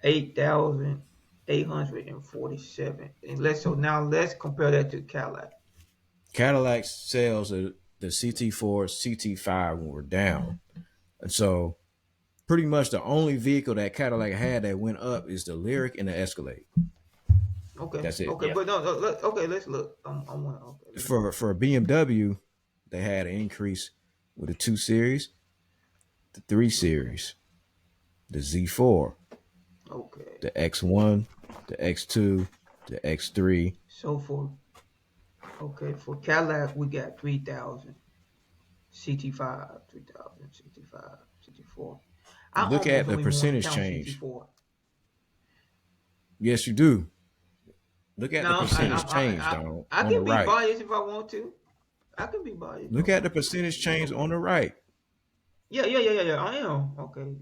Speaker 1: 8,847. And let's compare that to Cadillac.
Speaker 3: Cadillac sales of the CT4, CT5 were down. And so pretty much the only vehicle that Cadillac had that went up is the Lyric and the Escalade.
Speaker 1: Okay,
Speaker 3: That's it.
Speaker 1: okay,
Speaker 2: Yeah.
Speaker 1: but no, okay, let's look. I want okay, let's look.
Speaker 3: For BMW, they had an increase with the 2 Series, the 3 Series, the Z4,
Speaker 1: Okay,
Speaker 3: the X1, the X2, the X3.
Speaker 1: so for Cadillac we got 3,000, CT5, 3,000, CT5, CT4. I
Speaker 3: Look
Speaker 1: almost
Speaker 3: at the
Speaker 1: don't even want to
Speaker 3: percentage
Speaker 1: count
Speaker 3: change.
Speaker 1: CT4.
Speaker 3: Yes, you do. Look at the
Speaker 1: No,
Speaker 3: percentage change, dog,
Speaker 1: I
Speaker 3: on the
Speaker 1: can be
Speaker 3: right.
Speaker 1: biased if I want to. I can be biased, no
Speaker 3: Look at the
Speaker 1: problem.
Speaker 3: percentage change
Speaker 1: Okay.
Speaker 3: on the right.
Speaker 1: Yeah, yeah, yeah, yeah, yeah. I am. Okay.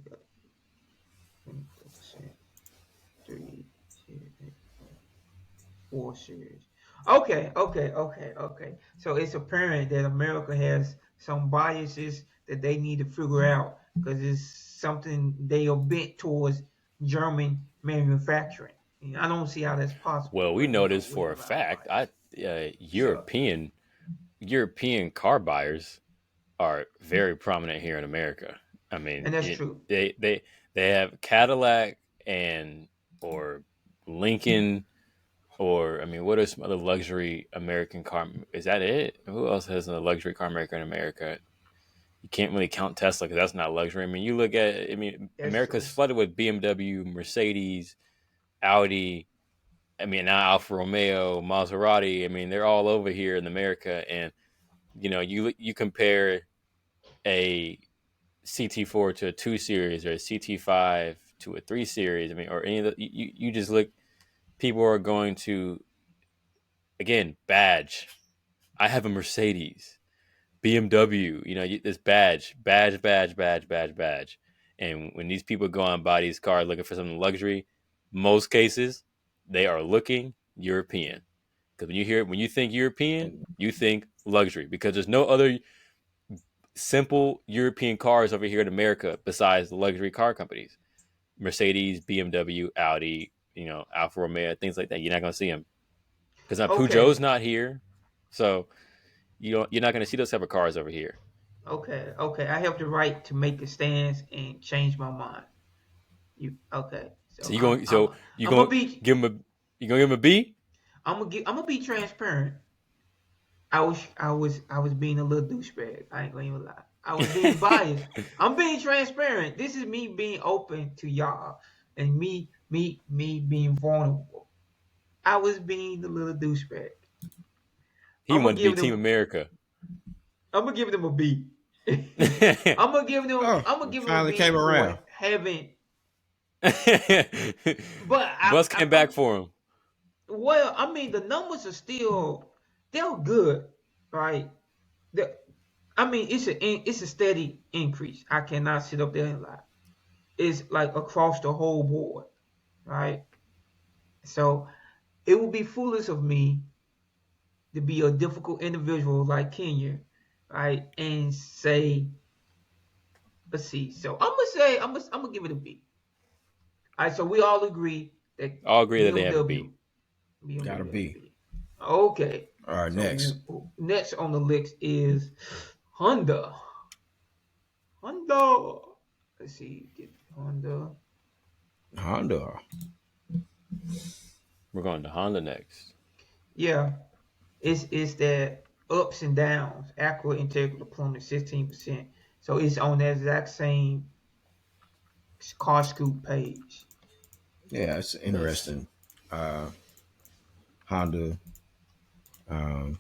Speaker 1: 24%, 3, 4 Series. Okay, okay, okay, okay. So it's apparent that America has some biases that they need to figure out because it's something they are bent towards German manufacturing. I don't see how that's possible,
Speaker 2: Well, we
Speaker 1: but
Speaker 2: know this
Speaker 1: we
Speaker 2: for a
Speaker 1: have our
Speaker 2: fact.
Speaker 1: bias. So,
Speaker 2: European car buyers are very prominent here in America. I
Speaker 1: and
Speaker 2: mean,
Speaker 1: that's true.
Speaker 2: they have Cadillac and or Lincoln or I mean, what are some other luxury American car? Is that it? Who else has a luxury car maker in America? You can't really count Tesla because that's not luxury. I mean, you look at I mean,
Speaker 1: That's
Speaker 2: America's
Speaker 1: true.
Speaker 2: flooded with BMW, Mercedes, Audi. I mean, now Alfa Romeo, Maserati. I mean, they're all over here in America, and you compare a CT4 to a 2 series or a CT5 to a 3 series. I mean, or any of the you just look. People are going to again badge. I have a Mercedes, BMW. This badge. And when these people go and buy these cars looking for something luxury, most cases they are looking European. Because when you think European, you think luxury. Because there's no other simple European cars over here in America besides the luxury car companies. Mercedes, BMW, Audi, Alfa Romeo, things like that. You're not going to see them because Peugeot's
Speaker 1: Okay,
Speaker 2: not here, so you're not going to see those type of cars over here.
Speaker 1: okay. I have the right to make a stance and change my mind. Okay?
Speaker 2: So
Speaker 1: So
Speaker 2: you
Speaker 1: I'm gonna
Speaker 2: going to
Speaker 1: be
Speaker 2: give them a you going to give them a B?
Speaker 1: I'm gonna be transparent. I was being a little douchebag. I ain't gonna even lie. I was being biased. I'm being transparent. This is me being open to y'all and me being vulnerable. I was being a little douchebag.
Speaker 2: He
Speaker 1: I'm gonna
Speaker 2: wanted to be
Speaker 1: give
Speaker 2: Team
Speaker 1: them
Speaker 2: America.
Speaker 1: I'm gonna give them a B.
Speaker 3: Oh,
Speaker 1: I'm gonna give them a
Speaker 3: finally
Speaker 1: B
Speaker 3: came
Speaker 1: for
Speaker 3: around.
Speaker 1: having but
Speaker 2: Bus came back
Speaker 1: I'm
Speaker 2: for him.
Speaker 1: well, I mean the numbers are still they're good, right? The, I mean it's a steady increase. I cannot sit up there and lie. It's like across the whole board, right? So it would be foolish of me to be a difficult individual like Kenya, right? And say, let's see. So I'm gonna give it a B. All right. So we all agree that
Speaker 2: I'll agree that they have a B.
Speaker 1: BMW
Speaker 3: Got to
Speaker 1: BMW has a
Speaker 3: be.
Speaker 1: B. Okay.
Speaker 3: All right, next.
Speaker 1: So next on the list is Honda. Honda. Let's see. Get Honda.
Speaker 3: Honda.
Speaker 2: We're going to Honda next.
Speaker 1: Yeah. It's that ups and downs. Acura integral deployment 16%. So it's on that exact same car scoop page.
Speaker 3: Yeah, it's
Speaker 1: Let's
Speaker 3: interesting. Uh, Honda. Um,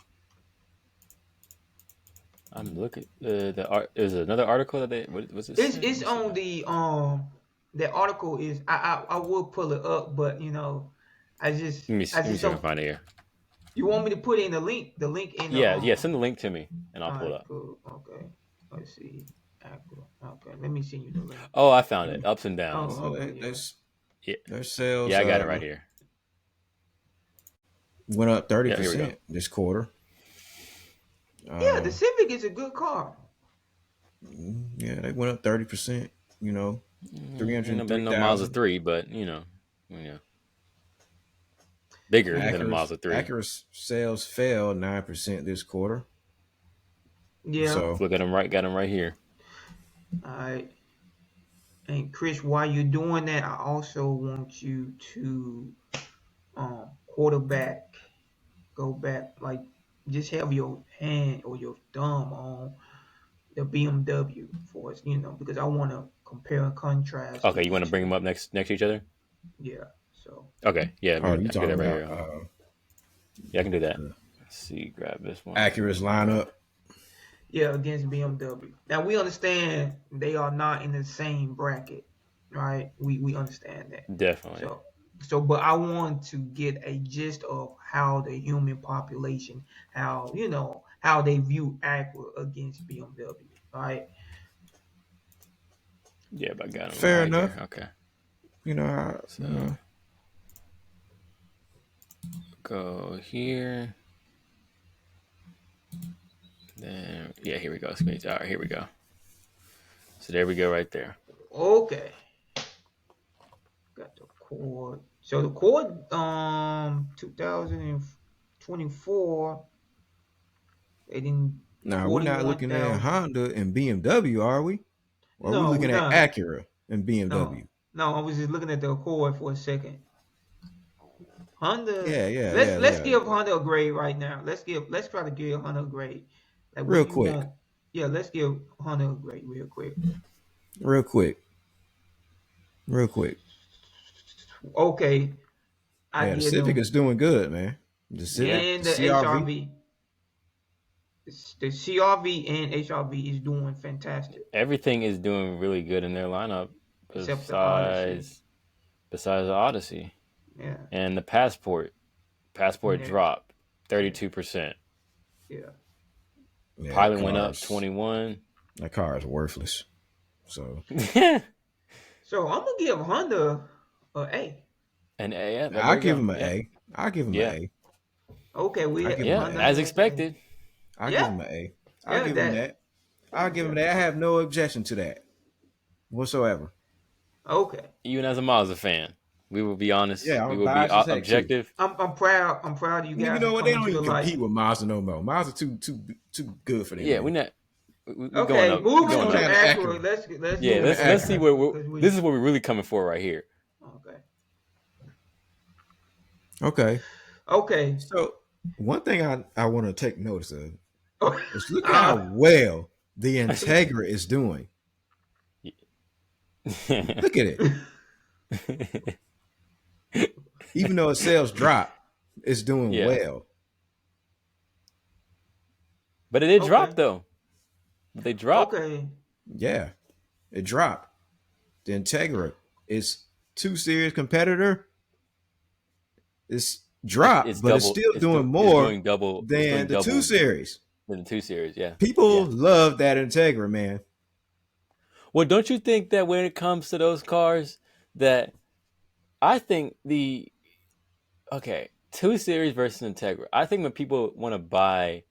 Speaker 2: I'm looking. The art. There's another article that they. What's it say? Let
Speaker 1: it's
Speaker 2: me see.
Speaker 1: on the article is I will pull it up, but I
Speaker 2: Let me
Speaker 1: just
Speaker 2: see if I can
Speaker 1: don't.
Speaker 2: find it here.
Speaker 1: You want me to put in the link in the
Speaker 2: Yeah. Send the link to me, and I'll
Speaker 1: all
Speaker 2: pull it
Speaker 1: right,
Speaker 2: up.
Speaker 1: cool, okay, let's see. Okay, let me send you the link.
Speaker 2: Oh, I found it. Ups and downs.
Speaker 1: Oh,
Speaker 3: well,
Speaker 1: okay, yeah.
Speaker 2: Yeah.
Speaker 3: their sales
Speaker 2: Yeah, I got it right here.
Speaker 3: went up thirty
Speaker 2: Yeah, here we go.
Speaker 3: percent this quarter.
Speaker 1: Yeah, the
Speaker 3: Um,
Speaker 1: Civic is a good car.
Speaker 3: yeah, they went up 30%. Three
Speaker 2: Ain't
Speaker 3: hundred
Speaker 2: no
Speaker 3: three
Speaker 2: been no Mazda
Speaker 3: thousand.
Speaker 2: 3, but yeah, bigger than a
Speaker 1: Yeah,
Speaker 2: Mazda 3.
Speaker 3: Acura's sales fell 9% this quarter.
Speaker 1: yeah.
Speaker 3: So
Speaker 2: Look at them right. Got them right here.
Speaker 1: All right. And Chris, while you're doing that, I also want you to quarterback, go back, like just have your hand or your thumb on the BMW for us, because I want to compare and contrast
Speaker 2: Okay, you
Speaker 1: these
Speaker 2: want to bring
Speaker 1: two.
Speaker 2: them up next to each other?
Speaker 1: Yeah. So
Speaker 2: Okay, yeah,
Speaker 3: oh, you
Speaker 2: I can do
Speaker 3: talking
Speaker 2: that right
Speaker 3: about
Speaker 2: here. Yeah, I can do that. Let's see, grab this one.
Speaker 3: Acura's lineup?
Speaker 1: yeah, against BMW. Now we understand they are not in the same bracket, right? We understand that.
Speaker 2: Definitely.
Speaker 1: But I want to get a gist of how the human population, how they view Acura against BMW, right?
Speaker 2: Yeah, but I got them
Speaker 3: Fair
Speaker 2: right here.
Speaker 3: enough.
Speaker 2: Okay,
Speaker 3: You
Speaker 2: so go here. Then yeah, here we go. All right, here we go. So there we go, right there.
Speaker 1: Okay. Accord. So the Accord, 2024, they didn't
Speaker 3: Now we're not looking at
Speaker 1: 41,000.
Speaker 3: Honda and BMW, are we? Or are we
Speaker 1: No, we're
Speaker 3: looking at
Speaker 1: not.
Speaker 3: Acura and
Speaker 1: No,
Speaker 3: BMW?
Speaker 1: no. I was just looking at the Accord for a second. Honda.
Speaker 3: Yeah, yeah,
Speaker 1: Let's
Speaker 3: yeah,
Speaker 1: let's
Speaker 3: yeah.
Speaker 1: give Honda a grade right now. Let's try to give Honda a grade. Like, what
Speaker 3: Real
Speaker 1: do you
Speaker 3: quick,
Speaker 1: want? Yeah, let's give Honda a grade real quick.
Speaker 3: real quick, real quick.
Speaker 1: Okay, I
Speaker 3: Yeah, the
Speaker 1: give
Speaker 3: Civic
Speaker 1: them,
Speaker 3: is doing good, man. The
Speaker 2: Yeah.
Speaker 3: Civic,
Speaker 1: and
Speaker 3: the
Speaker 1: the
Speaker 3: CR-V.
Speaker 1: HRV. The CRV and HRV is doing fantastic,
Speaker 2: Everything is doing really good in their lineup
Speaker 1: except the Odyssey.
Speaker 2: besides the Odyssey
Speaker 1: Yeah,
Speaker 2: and the Passport. Passport
Speaker 1: yeah,
Speaker 2: dropped
Speaker 1: yeah,
Speaker 2: 32%.
Speaker 1: yeah.
Speaker 3: Yeah,
Speaker 2: Pilot went up 21.
Speaker 3: that car is worthless. So
Speaker 2: And
Speaker 1: So I'm gonna give Honda a A.
Speaker 2: yeah, there
Speaker 3: I
Speaker 2: you
Speaker 3: give
Speaker 2: go.
Speaker 3: him an
Speaker 2: Yeah.
Speaker 3: A. I give him an
Speaker 2: Yeah.
Speaker 3: A.
Speaker 1: Okay,
Speaker 3: I give him an
Speaker 2: Yeah,
Speaker 1: Honda
Speaker 3: A.
Speaker 2: as
Speaker 1: has A.
Speaker 2: expected.
Speaker 3: I give
Speaker 1: Yeah,
Speaker 3: him an A. I'll
Speaker 1: yeah,
Speaker 3: give him
Speaker 1: that.
Speaker 3: that. I'll give him
Speaker 1: Yeah.
Speaker 3: that. I have no objection to that whatsoever.
Speaker 1: Okay.
Speaker 2: Even as a Mazda fan, we will be honest.
Speaker 3: Yeah,
Speaker 2: We
Speaker 3: I'm
Speaker 2: will be
Speaker 3: biased as heck too.
Speaker 2: objective.
Speaker 1: I'm proud. I'm proud of you
Speaker 3: And you
Speaker 1: guys for
Speaker 3: know what? They
Speaker 1: coming
Speaker 3: don't
Speaker 1: to
Speaker 3: even
Speaker 1: the light.
Speaker 3: compete with Mazda no more. Mazda too good for them
Speaker 2: Yeah,
Speaker 3: now.
Speaker 2: we going
Speaker 1: Okay,
Speaker 2: up. We
Speaker 1: moving
Speaker 3: Let's
Speaker 2: going
Speaker 3: go
Speaker 1: to
Speaker 2: up.
Speaker 3: down to
Speaker 1: Acura.
Speaker 3: Acura.
Speaker 1: Let's
Speaker 2: Yeah,
Speaker 1: move
Speaker 3: Down
Speaker 1: to
Speaker 3: to
Speaker 2: let's see
Speaker 3: Acura.
Speaker 1: Acura
Speaker 2: what
Speaker 1: because
Speaker 2: this
Speaker 1: we
Speaker 2: is what we're really coming for right here.
Speaker 1: okay.
Speaker 3: Okay.
Speaker 1: Okay.
Speaker 3: So one thing I want to take notice of is look how
Speaker 1: uh,
Speaker 3: well the Integra is doing. Look at it. Even though its sales drop, it's doing
Speaker 2: Yeah,
Speaker 3: well.
Speaker 2: but it did
Speaker 1: okay.
Speaker 2: drop though. They dropped.
Speaker 1: Okay.
Speaker 3: Yeah, it dropped. The Integra is 2 Series competitor. It's
Speaker 2: It's
Speaker 3: dropped, but it's
Speaker 2: double.
Speaker 3: still doing
Speaker 2: It's
Speaker 3: more
Speaker 2: doing double. It's
Speaker 3: than
Speaker 2: doing
Speaker 3: the two
Speaker 2: double
Speaker 3: series.
Speaker 2: than the 2 Series. Yeah,
Speaker 3: People
Speaker 2: yeah.
Speaker 3: love that Integra, man.
Speaker 2: Well, don't you think that when it comes to those cars, that I think the okay 2 Series versus Integra. I think when people want to buy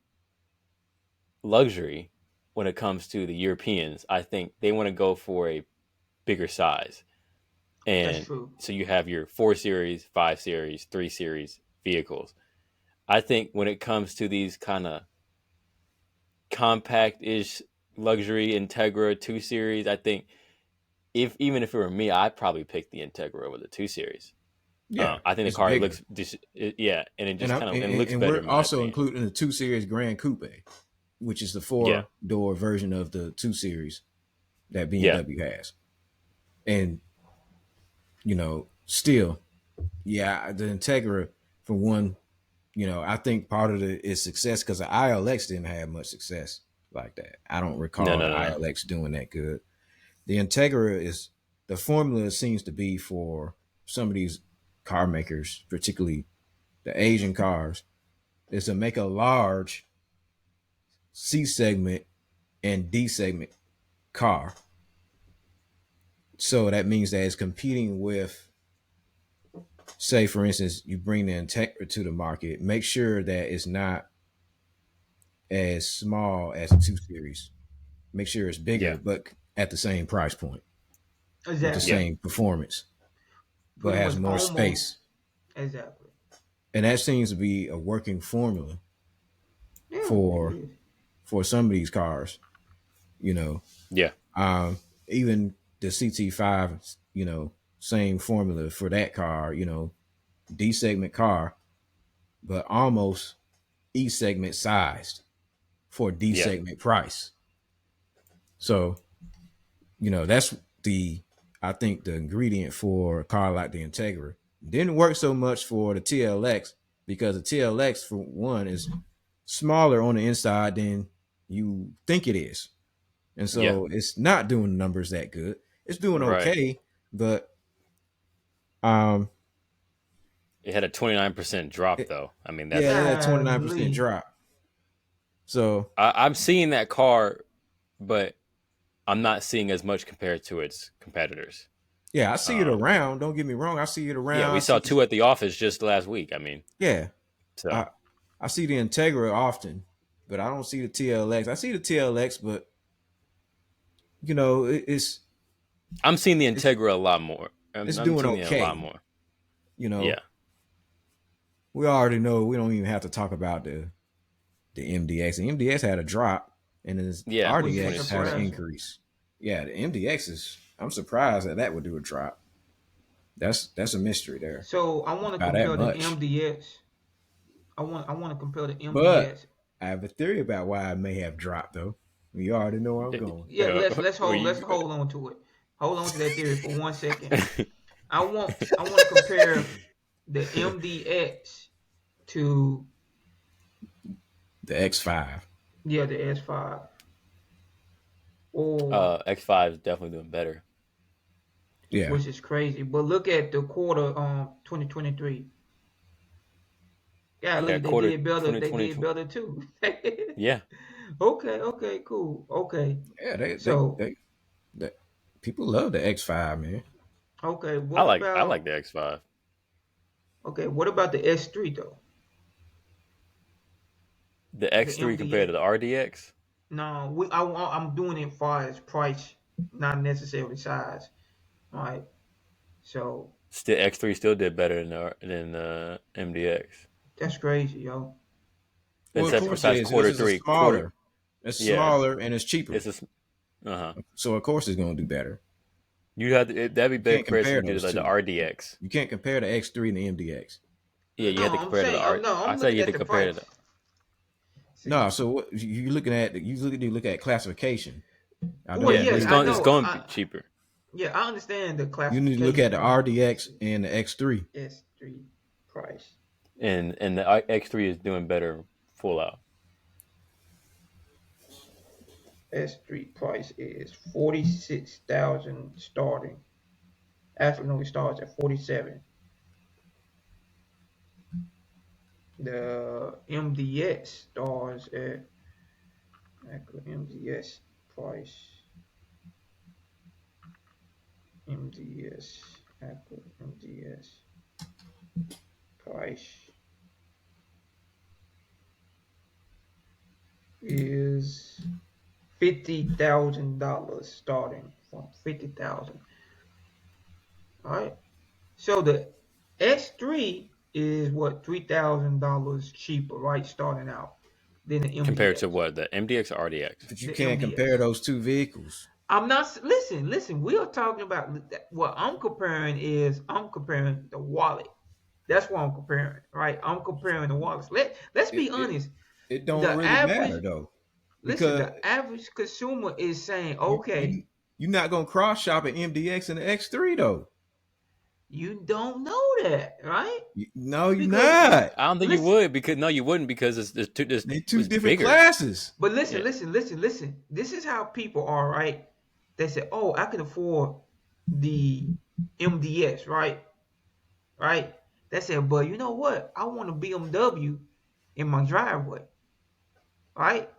Speaker 2: luxury, when it comes to the Europeans, I think they want to go for a bigger size.
Speaker 1: That's
Speaker 2: And
Speaker 1: true.
Speaker 2: so you have your 4 Series, 5 Series, 3 Series vehicles. I think when it comes to these kind of compact-ish luxury Integra 2 Series, I think if even if it were me, I'd probably pick the Integra over the 2 Series.
Speaker 3: Yeah,
Speaker 2: I think the
Speaker 3: it's
Speaker 2: car
Speaker 3: bigger.
Speaker 2: looks yeah, and it
Speaker 3: And,
Speaker 2: just kind of it looks
Speaker 3: and
Speaker 2: better
Speaker 3: we're
Speaker 2: in my
Speaker 3: also
Speaker 2: opinion.
Speaker 3: including the 2 Series Grand Coupe, which is the
Speaker 2: Yeah,
Speaker 3: four-door version of the 2 Series that
Speaker 2: yeah,
Speaker 3: BMW has. And, still, yeah, the Integra, for one, I think part of its success because the ILX didn't have much success like that. I don't
Speaker 2: no,
Speaker 3: recall the
Speaker 2: no, no, no.
Speaker 3: ILX doing that good. The Integra is the formula seems to be for some of these car makers, particularly the Asian cars, is to make a large C segment and D segment car. So that means that it's competing with, say, for instance, you bring the Integra to the market, make sure that it's not as small as the 2 Series. Make sure it's
Speaker 2: Yeah,
Speaker 3: bigger, but at the same price point with the
Speaker 2: yeah,
Speaker 1: Exactly.
Speaker 3: same performance, but
Speaker 1: Pretty much
Speaker 3: has more
Speaker 1: almost
Speaker 3: space.
Speaker 1: exactly.
Speaker 3: And that seems to be a working formula
Speaker 1: Yeah, it
Speaker 3: for
Speaker 1: is.
Speaker 3: for some of these cars. You know,
Speaker 2: yeah,
Speaker 3: even the CT5, same formula for that car. D segment car, but almost E segment sized for D
Speaker 2: yeah,
Speaker 3: segment price. So that's the I think the ingredient for a car like the Integra. Didn't work so much for the TLX because the TLX, for one, is smaller on the inside than you think it is. And
Speaker 2: yeah.
Speaker 3: so it's not doing numbers that good. It's doing
Speaker 2: Right.
Speaker 3: okay, but um
Speaker 2: It had a 29% drop
Speaker 3: it,
Speaker 2: though. I mean,
Speaker 3: yeah, it
Speaker 2: that's
Speaker 3: had a 29%
Speaker 1: Golly.
Speaker 3: drop. So
Speaker 2: I'm seeing that car, but I'm not seeing as much compared to its competitors.
Speaker 3: yeah, I see it
Speaker 2: Um,
Speaker 3: around. Don't get me wrong. I see it
Speaker 2: yeah,
Speaker 3: around.
Speaker 2: we saw two at the office just last week. I mean,
Speaker 3: Yeah.
Speaker 2: so
Speaker 3: I I see the Integra often, but I don't see the TLX. I see the TLX, but it's
Speaker 2: I'm seeing the
Speaker 3: it's
Speaker 2: Integra a lot more. I'm,
Speaker 3: it's
Speaker 2: I'm
Speaker 3: doing
Speaker 2: seeing it a lot
Speaker 3: okay.
Speaker 2: more.
Speaker 3: You know,
Speaker 2: Yeah.
Speaker 3: we already know we don't even have to talk about the MDX. The MDX had a drop, and the
Speaker 2: Yeah.
Speaker 1: which is
Speaker 3: RDX had an
Speaker 2: 2016.
Speaker 1: surprising.
Speaker 3: increase. Yeah, the MDX is. I'm surprised that would do a drop. That's a mystery there.
Speaker 1: So I want to
Speaker 3: By that
Speaker 1: compare the
Speaker 3: much.
Speaker 1: MDX. I want to compare the
Speaker 3: But
Speaker 1: MDX.
Speaker 3: I have a theory about why it may have dropped though. You already know where I'm going.
Speaker 1: Yeah,
Speaker 2: Where
Speaker 1: let's
Speaker 2: you?
Speaker 1: hold on to it. Hold on to that theory for 1 second. I want to compare the MDX to
Speaker 3: The X5.
Speaker 1: the S5 or
Speaker 2: X5 is definitely doing better.
Speaker 3: Yeah.
Speaker 1: which is crazy. But look at the quarter 2023. Yeah,
Speaker 2: Yeah.
Speaker 1: look, they
Speaker 2: Quarter
Speaker 1: did better. They
Speaker 2: 2020.
Speaker 1: did better too.
Speaker 2: Yeah.
Speaker 1: Okay, cool. Okay.
Speaker 3: Yeah,
Speaker 1: So,
Speaker 3: they people love the X5, man.
Speaker 1: okay,
Speaker 2: I like the X5.
Speaker 1: what about the S3 though?
Speaker 2: The
Speaker 1: The
Speaker 2: X3 compared to
Speaker 1: MDX.
Speaker 2: the RDX.
Speaker 1: No, I'm doing it far as price, not necessarily size. All right. So,
Speaker 2: Still, X3 still did better than MDX.
Speaker 1: that's crazy, yo.
Speaker 3: Well, of
Speaker 2: Except
Speaker 3: course it
Speaker 2: besides
Speaker 3: is. This
Speaker 2: quarter
Speaker 3: is a
Speaker 2: three. Quarter.
Speaker 3: smaller. It's
Speaker 2: Yeah.
Speaker 3: smaller and it's cheaper.
Speaker 2: It's a. Uh huh.
Speaker 3: So of course it's going to do better.
Speaker 2: You had that'd be
Speaker 3: You
Speaker 2: better
Speaker 3: can't
Speaker 2: comparison
Speaker 3: compare
Speaker 2: if you did
Speaker 3: those
Speaker 2: like the
Speaker 3: two.
Speaker 2: RDX.
Speaker 3: You can't compare the X3 and the MDX.
Speaker 2: Yeah, you had to
Speaker 1: No, I'm
Speaker 2: compare to the
Speaker 1: saying,
Speaker 2: R.
Speaker 1: no,
Speaker 2: I
Speaker 1: I'm
Speaker 2: said
Speaker 1: looking
Speaker 2: you had
Speaker 1: at
Speaker 2: to
Speaker 1: the
Speaker 2: compare to
Speaker 1: price.
Speaker 2: the.
Speaker 3: No,
Speaker 1: See,
Speaker 3: so what you looking at? You look at classification. I
Speaker 1: well,
Speaker 3: don't
Speaker 2: Yeah,
Speaker 1: yeah,
Speaker 2: it's
Speaker 3: believe
Speaker 1: I
Speaker 2: going. It's
Speaker 1: know.
Speaker 2: going to be cheaper.
Speaker 1: Yeah, I understand the
Speaker 3: you need to look at
Speaker 1: classification
Speaker 3: the
Speaker 1: on
Speaker 3: RDX and the X3.
Speaker 1: S3 price.
Speaker 2: And the X3 is doing better full out.
Speaker 1: S3 price is 46,000 starting. Actually, no, it starts at 47. The MDX starts at MDS price. MDS Apple MDS price is $50,000 starting from 50,000. All right. So the S3 is what $3,000 cheaper, right? Starting out than the
Speaker 2: Compared to
Speaker 1: MDX.
Speaker 2: what, the MDX or RDX?
Speaker 3: But you
Speaker 1: The
Speaker 3: can't compare
Speaker 1: MDX.
Speaker 3: those two vehicles.
Speaker 1: I'm not listen. We are talking about what I'm comparing the wallet. That's what I'm comparing, right? I'm comparing the wallets. Let's
Speaker 3: It
Speaker 1: be
Speaker 3: it,
Speaker 1: honest.
Speaker 3: it don't
Speaker 1: The
Speaker 3: really matter
Speaker 1: average
Speaker 3: though,
Speaker 1: listen,
Speaker 3: because
Speaker 1: the average consumer is saying,
Speaker 3: you
Speaker 1: okay,
Speaker 3: you you're not gonna cross shop an MDX and the X3 though.
Speaker 1: you don't know that, right?
Speaker 3: No, you're
Speaker 1: Because
Speaker 3: not.
Speaker 2: I don't think you
Speaker 1: listen,
Speaker 2: would because no, you wouldn't because
Speaker 3: They're two
Speaker 2: it's
Speaker 3: different
Speaker 2: bigger.
Speaker 3: classes.
Speaker 1: but
Speaker 2: Yeah.
Speaker 1: listen. This is how people are, right? They say, oh, I can afford the MDS, right? Right? They say, but you know what? I want a BMW in my driveway, right?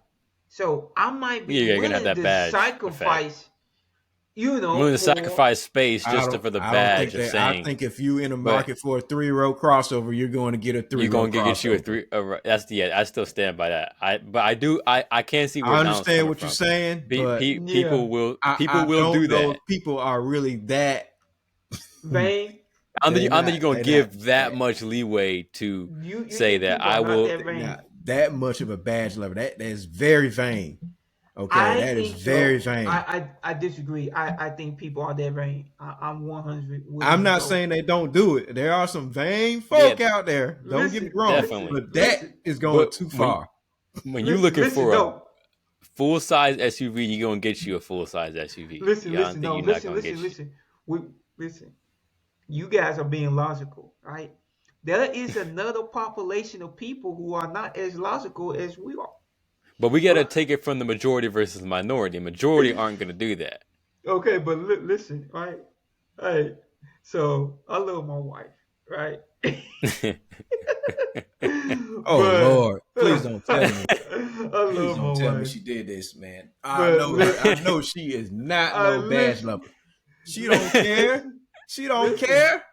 Speaker 1: So I might be
Speaker 2: Yeah, you're gonna have
Speaker 1: willing
Speaker 2: that
Speaker 1: to
Speaker 2: badge effect.
Speaker 1: sacrifice,
Speaker 2: You're willing to
Speaker 1: for
Speaker 2: sacrifice space just for the
Speaker 3: I don't think
Speaker 2: badge of
Speaker 3: that. I
Speaker 2: saying,
Speaker 3: think if you in the
Speaker 2: but
Speaker 3: market for a 3-row crossover, you're going to get a
Speaker 2: you're
Speaker 3: 3-row
Speaker 2: going to get you a
Speaker 3: crossover.
Speaker 2: three. That's I still stand by that. But I do. I can't see where
Speaker 3: I
Speaker 2: Donald's
Speaker 3: understand
Speaker 2: coming
Speaker 3: what you're
Speaker 2: from.
Speaker 3: saying, but
Speaker 1: yeah,
Speaker 2: People
Speaker 3: I
Speaker 2: will do
Speaker 3: don't know if
Speaker 2: that.
Speaker 3: people are really that
Speaker 1: vain.
Speaker 2: I don't think you're going to
Speaker 3: they're not
Speaker 2: give that
Speaker 3: that
Speaker 2: much leeway to
Speaker 1: You
Speaker 2: say
Speaker 1: think
Speaker 2: that
Speaker 1: people
Speaker 2: I
Speaker 1: are not
Speaker 2: will.
Speaker 1: that vain?
Speaker 3: not that much of a badge level. That is very vain. Okay,
Speaker 1: I
Speaker 3: that is
Speaker 1: think
Speaker 3: very
Speaker 1: so.
Speaker 3: vain.
Speaker 1: I disagree. I think people are that vain. I'm 100 willing
Speaker 3: I'm
Speaker 1: to
Speaker 3: not
Speaker 1: go.
Speaker 3: saying they don't do it. There are some vain
Speaker 2: Yeah,
Speaker 3: folk out there. Don't get me wrong,
Speaker 2: definitely.
Speaker 3: but that is going
Speaker 2: But
Speaker 3: too far.
Speaker 2: when you're looking for a
Speaker 1: No,
Speaker 2: full size SUV, you're gonna get you a full size SUV. I don't think
Speaker 1: no,
Speaker 2: you're not gonna get you.
Speaker 1: listen. We listen. You guys are being logical, right? There is another population of people who are not as logical as we are.
Speaker 2: But we got to
Speaker 1: Right?
Speaker 2: take it from the majority versus the minority. Majority aren't gonna do that.
Speaker 1: Okay, but listen, right? Hey, so I love my wife, right?
Speaker 3: Oh
Speaker 1: but
Speaker 3: Lord, please don't tell me.
Speaker 1: I
Speaker 3: Please
Speaker 1: love my
Speaker 3: don't tell me
Speaker 1: wife.
Speaker 3: she did this, man.
Speaker 1: But
Speaker 3: I know she is not no badge
Speaker 1: listen,
Speaker 3: lover. She don't care. She don't
Speaker 1: listen.
Speaker 3: care.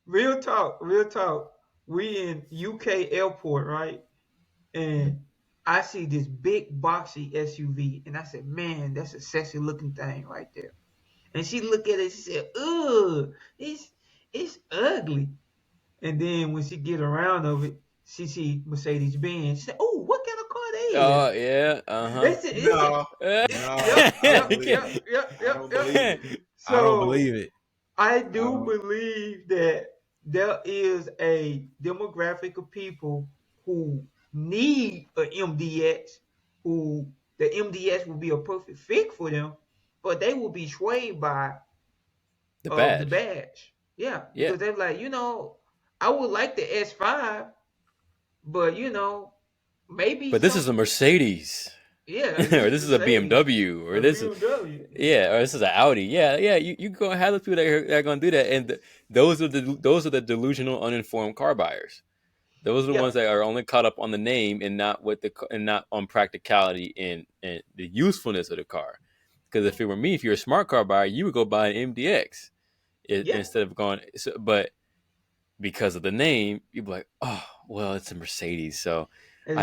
Speaker 1: Real talk. We in UK airport, right? And I see this big boxy SUV, and I said, "Man, that's a sexy looking thing right there." And she looked at it, she said, "Ugh, it's ugly." And then when she get around of it, she see Mercedes-Benz. She said, "Oh, what kind of car that is?"
Speaker 2: Oh yeah,
Speaker 1: That's it. It's it.
Speaker 3: No, no,
Speaker 1: Yep,
Speaker 3: I don't
Speaker 1: yep,
Speaker 3: believe
Speaker 1: yep,
Speaker 3: it.
Speaker 1: yep,
Speaker 3: I
Speaker 1: yep,
Speaker 3: don't
Speaker 1: yep.
Speaker 3: believe it. I don't
Speaker 1: So
Speaker 3: believe it.
Speaker 1: I
Speaker 3: I
Speaker 1: do
Speaker 3: don't.
Speaker 1: believe that there is a demographic of people who need a MDX, who the MDX will be a perfect fit for them, but they will be swayed by
Speaker 2: the
Speaker 1: the
Speaker 2: badge.
Speaker 1: badge. Yeah,
Speaker 2: Yeah,
Speaker 1: because they're like, I would like the S5, but maybe
Speaker 2: but this is a
Speaker 1: some,
Speaker 2: Mercedes,
Speaker 1: yeah,
Speaker 2: or
Speaker 1: this is
Speaker 2: this is a
Speaker 1: Mercedes,
Speaker 2: BMW, or
Speaker 1: a
Speaker 2: this is
Speaker 1: BMW.
Speaker 2: yeah, or this is an Audi. Yeah, yeah. You gonna have those people that are gonna do that, and those are the delusional, uninformed car buyers. Those are the
Speaker 1: Yeah,
Speaker 2: ones that are only caught up on the name and not and not on practicality and the usefulness of the car. Because if it were me, if you're a smart car buyer, you would go buy an MDX
Speaker 1: yeah,
Speaker 2: instead of going. But because of the name, you'd be like, oh, well, it's a Mercedes, so
Speaker 1: exactly.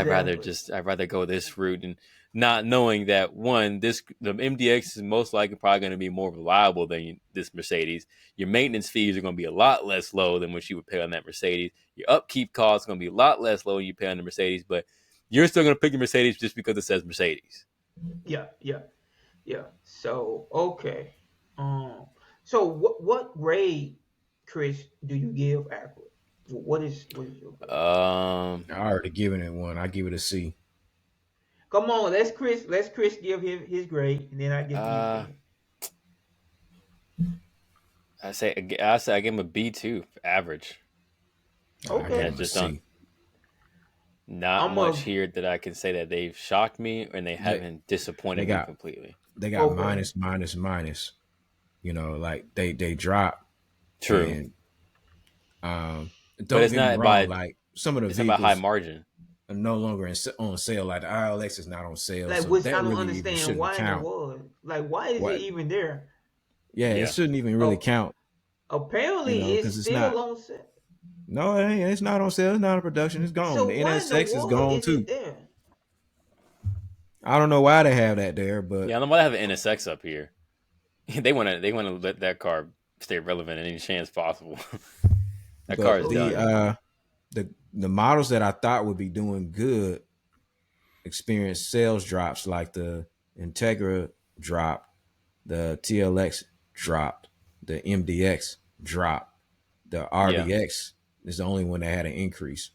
Speaker 2: I'd rather go this route, and not knowing that one, the MDX is most likely probably going to be more reliable than this Mercedes. Your maintenance fees are going to be a lot less low than what you would pay on that Mercedes. Your upkeep costs are going to be a lot less low than you pay on the Mercedes, but you're still going to pick the Mercedes just because it says Mercedes.
Speaker 1: Yeah, yeah, yeah. So okay. Um. So what grade, Chris, do you give Acura? What is your grade?
Speaker 3: I already given it one. I give it a C.
Speaker 1: Come on, Let's Chris give his grade, and then I get the
Speaker 2: Uh,
Speaker 1: opinion.
Speaker 2: I say I give him a B2, average.
Speaker 3: I
Speaker 2: Yeah,
Speaker 3: give
Speaker 1: Okay.
Speaker 3: them a
Speaker 2: just don't
Speaker 3: C.
Speaker 2: not
Speaker 1: I'm
Speaker 2: much
Speaker 1: a
Speaker 2: here that I can say that they've shocked me and they
Speaker 3: They
Speaker 2: haven't
Speaker 3: they
Speaker 2: disappointed me
Speaker 3: got
Speaker 2: completely.
Speaker 3: they got
Speaker 1: okay.
Speaker 3: minus minus minus. Like they drop
Speaker 2: True,
Speaker 3: and
Speaker 2: but
Speaker 3: don't get me wrong. Like some of the
Speaker 2: it's not by high
Speaker 3: vehicles
Speaker 2: margin.
Speaker 3: are no longer on sale. Like the ILX is not on sale,
Speaker 1: Like,
Speaker 3: so
Speaker 1: which I
Speaker 3: that
Speaker 1: don't
Speaker 3: really even
Speaker 1: understand
Speaker 3: shouldn't
Speaker 1: why in the
Speaker 3: count.
Speaker 1: world. Like, why is it
Speaker 3: What?
Speaker 1: even there?
Speaker 3: Yeah, it
Speaker 2: Yeah,
Speaker 3: shouldn't even really
Speaker 1: Oh,
Speaker 3: count.
Speaker 1: apparently it's
Speaker 3: Because it's
Speaker 1: still
Speaker 3: not.
Speaker 1: on sale.
Speaker 3: No, it ain't. It's not on sale. It's not in production. It's gone.
Speaker 1: So
Speaker 3: The
Speaker 1: why in the
Speaker 3: NSX is
Speaker 1: world
Speaker 3: gone
Speaker 1: is it
Speaker 3: too.
Speaker 1: there?
Speaker 3: I don't know why they have that there, but
Speaker 2: yeah. I don't want to have an NSX up here. They want to let that car stay relevant in any chance possible. That car
Speaker 3: but
Speaker 2: is
Speaker 1: Okay.
Speaker 2: done.
Speaker 3: the models that I thought would be doing good experienced sales drops, like the Integra dropped, the TLX dropped, the MDX dropped, the
Speaker 2: Yeah.
Speaker 3: RDX is the only one that had an increase.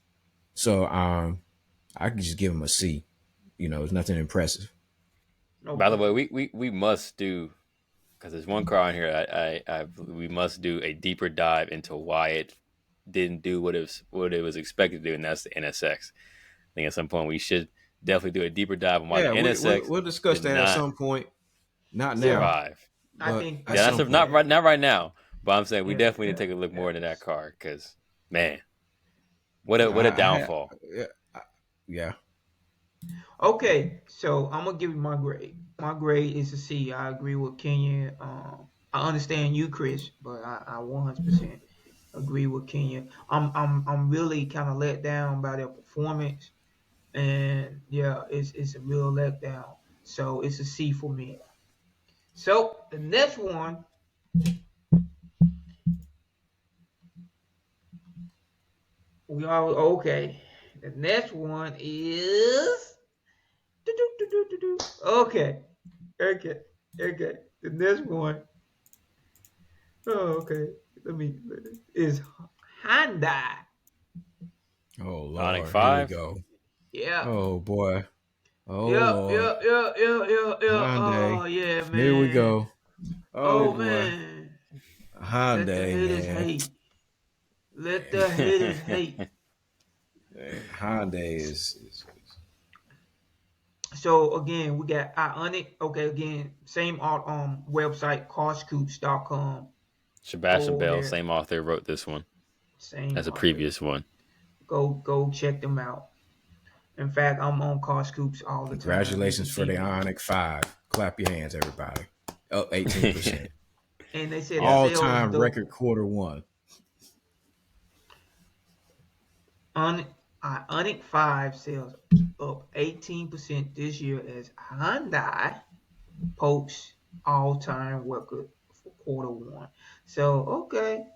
Speaker 3: So I could just give them a C. It's nothing impressive.
Speaker 2: By the way,
Speaker 1: Okay.
Speaker 2: we must do, because there's one car on here we must do a deeper dive into why it didn't do what it was expected to do, and that's the NSX. I think at some point we should definitely do a deeper dive on why the
Speaker 3: Yeah,
Speaker 2: NSX
Speaker 3: we'll discuss
Speaker 2: did
Speaker 3: that at
Speaker 2: not
Speaker 3: some point. Not
Speaker 1: Yeah,
Speaker 3: now,
Speaker 2: survive.
Speaker 1: I
Speaker 3: but
Speaker 1: think
Speaker 3: at
Speaker 1: I
Speaker 2: Yeah,
Speaker 3: some
Speaker 1: think
Speaker 3: point.
Speaker 2: not right now, but I'm saying we
Speaker 1: yeah,
Speaker 2: definitely need
Speaker 1: yeah,
Speaker 2: to take a look
Speaker 1: yeah.
Speaker 2: more into that car because man,
Speaker 3: No,
Speaker 2: what a
Speaker 3: I have.
Speaker 2: downfall.
Speaker 3: Yeah, yeah.
Speaker 1: Okay, so I'm gonna give you my grade. My grade is a C. I agree with Kenya. I understand you, Chris, but I 100% agree with Kenya. I'm really kind of let down by their performance, and yeah, it's a real letdown. So it's a C for me. So the next one, we are okay. The next one is okay, okay, okay. The next one, oh, okay. Is Hyundai.
Speaker 3: Oh
Speaker 2: Ionic
Speaker 3: Lord, here we
Speaker 2: 5.
Speaker 3: go.
Speaker 1: Yeah.
Speaker 3: Oh boy. Oh
Speaker 1: Yep,
Speaker 3: Lord.
Speaker 1: yep, yep, yep, yep, yep. Oh
Speaker 3: Hyundai.
Speaker 1: yeah,
Speaker 3: Here we
Speaker 1: man.
Speaker 3: go. Oh
Speaker 1: Oh
Speaker 3: boy.
Speaker 1: man. Let the
Speaker 3: Hyundai,
Speaker 1: haters
Speaker 3: man.
Speaker 1: hate. Let the haters hate.
Speaker 3: Hyundai is
Speaker 1: So again, we got Ionic. Okay, again, same website, carscoops.com. Go
Speaker 2: Sebastian
Speaker 1: over
Speaker 2: Bell,
Speaker 1: there.
Speaker 2: same author, wrote this one
Speaker 1: Same
Speaker 2: as a
Speaker 1: author.
Speaker 2: previous one.
Speaker 1: Go check them out. In fact, I'm on Carscoops all the time. You can
Speaker 3: congratulations for
Speaker 1: see
Speaker 3: the
Speaker 1: me.
Speaker 3: Ionic 5. Clap your hands, everybody. Up 18%.
Speaker 1: And they said the
Speaker 2: Yeah.
Speaker 3: All
Speaker 1: sales
Speaker 3: time record
Speaker 1: double.
Speaker 3: quarter one.
Speaker 1: On Ionic 5 sales up 18% this year as Hyundai posts all-time record for quarter one. So okay.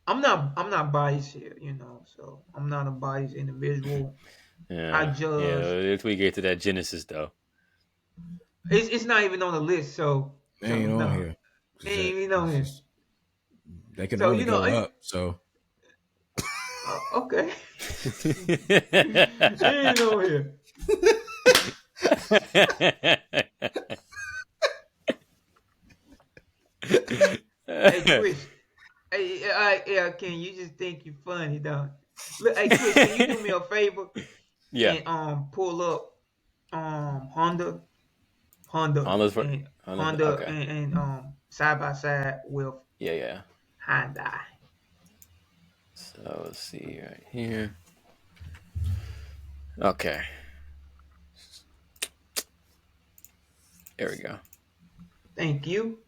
Speaker 1: I'm not biased here, so I'm not a biased individual. I
Speaker 2: Yeah, yeah.
Speaker 1: just
Speaker 2: If we get to that Genesis though,
Speaker 1: it's not even on the list,
Speaker 3: They
Speaker 1: so
Speaker 3: ain't on
Speaker 1: no,
Speaker 3: here.
Speaker 1: it
Speaker 3: 'Cause
Speaker 1: ain't even on
Speaker 3: it's
Speaker 1: here.
Speaker 3: just, they can
Speaker 1: So
Speaker 3: only go up. So
Speaker 1: okay, it ain't on here. Hey Chris, hey, yeah, Ken, you just think you're funny, don't? Look, hey Chris, can you do me a favor
Speaker 2: yeah.
Speaker 1: and pull up Honda, Honda
Speaker 2: Honda's for
Speaker 1: and
Speaker 2: Honda's
Speaker 1: Honda
Speaker 2: okay.
Speaker 1: and side by side with
Speaker 2: Yeah, yeah.
Speaker 1: Hyundai.
Speaker 2: So let's see right here. Okay, there we go.
Speaker 1: Thank you.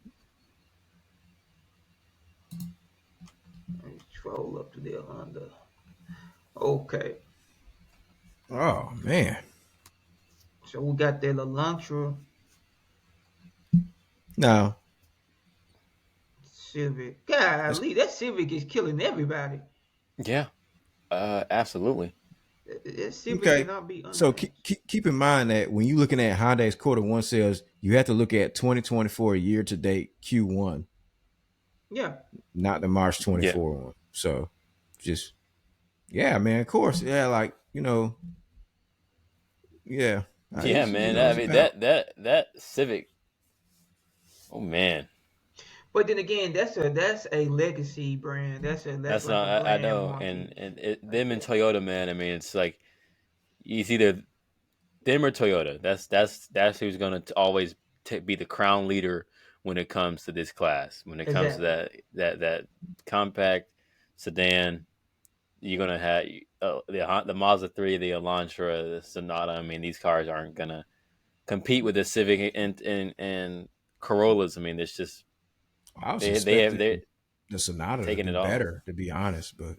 Speaker 1: Let me scroll up to the Honda. Okay,
Speaker 3: oh man.
Speaker 1: so we got the Elantra,
Speaker 3: No.
Speaker 1: Civic.
Speaker 3: That's
Speaker 1: Golly, that Civic is killing everybody.
Speaker 2: Yeah, absolutely.
Speaker 1: That Civic
Speaker 3: okay.
Speaker 1: cannot be
Speaker 3: So
Speaker 1: unmatched.
Speaker 3: keep in mind that when you're looking at Hyundai's quarter one sales, you have to look at 2024 year to date Q1,
Speaker 1: Yeah,
Speaker 3: not the March
Speaker 2: Yeah,
Speaker 3: 24 one. So just yeah, man. Of course, yeah. Like yeah.
Speaker 2: yeah,
Speaker 3: It's,
Speaker 2: man. I
Speaker 3: it's
Speaker 2: mean
Speaker 3: about
Speaker 2: that Civic. Oh man,
Speaker 1: but then again, that's a legacy brand. That's
Speaker 2: that's
Speaker 1: like a
Speaker 2: not. I
Speaker 1: brand
Speaker 2: know,
Speaker 1: market right
Speaker 2: them and
Speaker 1: there.
Speaker 2: Toyota, man. I mean, it's like it's either them or Toyota. That's who's gonna always be the crown leader when it comes to this class. When it comes to
Speaker 1: Exactly.
Speaker 2: that compact sedan, you're gonna have the Mazda 3, the Elantra, the Sonata. I mean, these cars aren't gonna compete with the Civic and Corollas. I mean, it's just
Speaker 3: I was
Speaker 2: they're
Speaker 3: expecting the Sonata to
Speaker 2: taking
Speaker 3: do
Speaker 2: it all.
Speaker 3: better, to be honest. But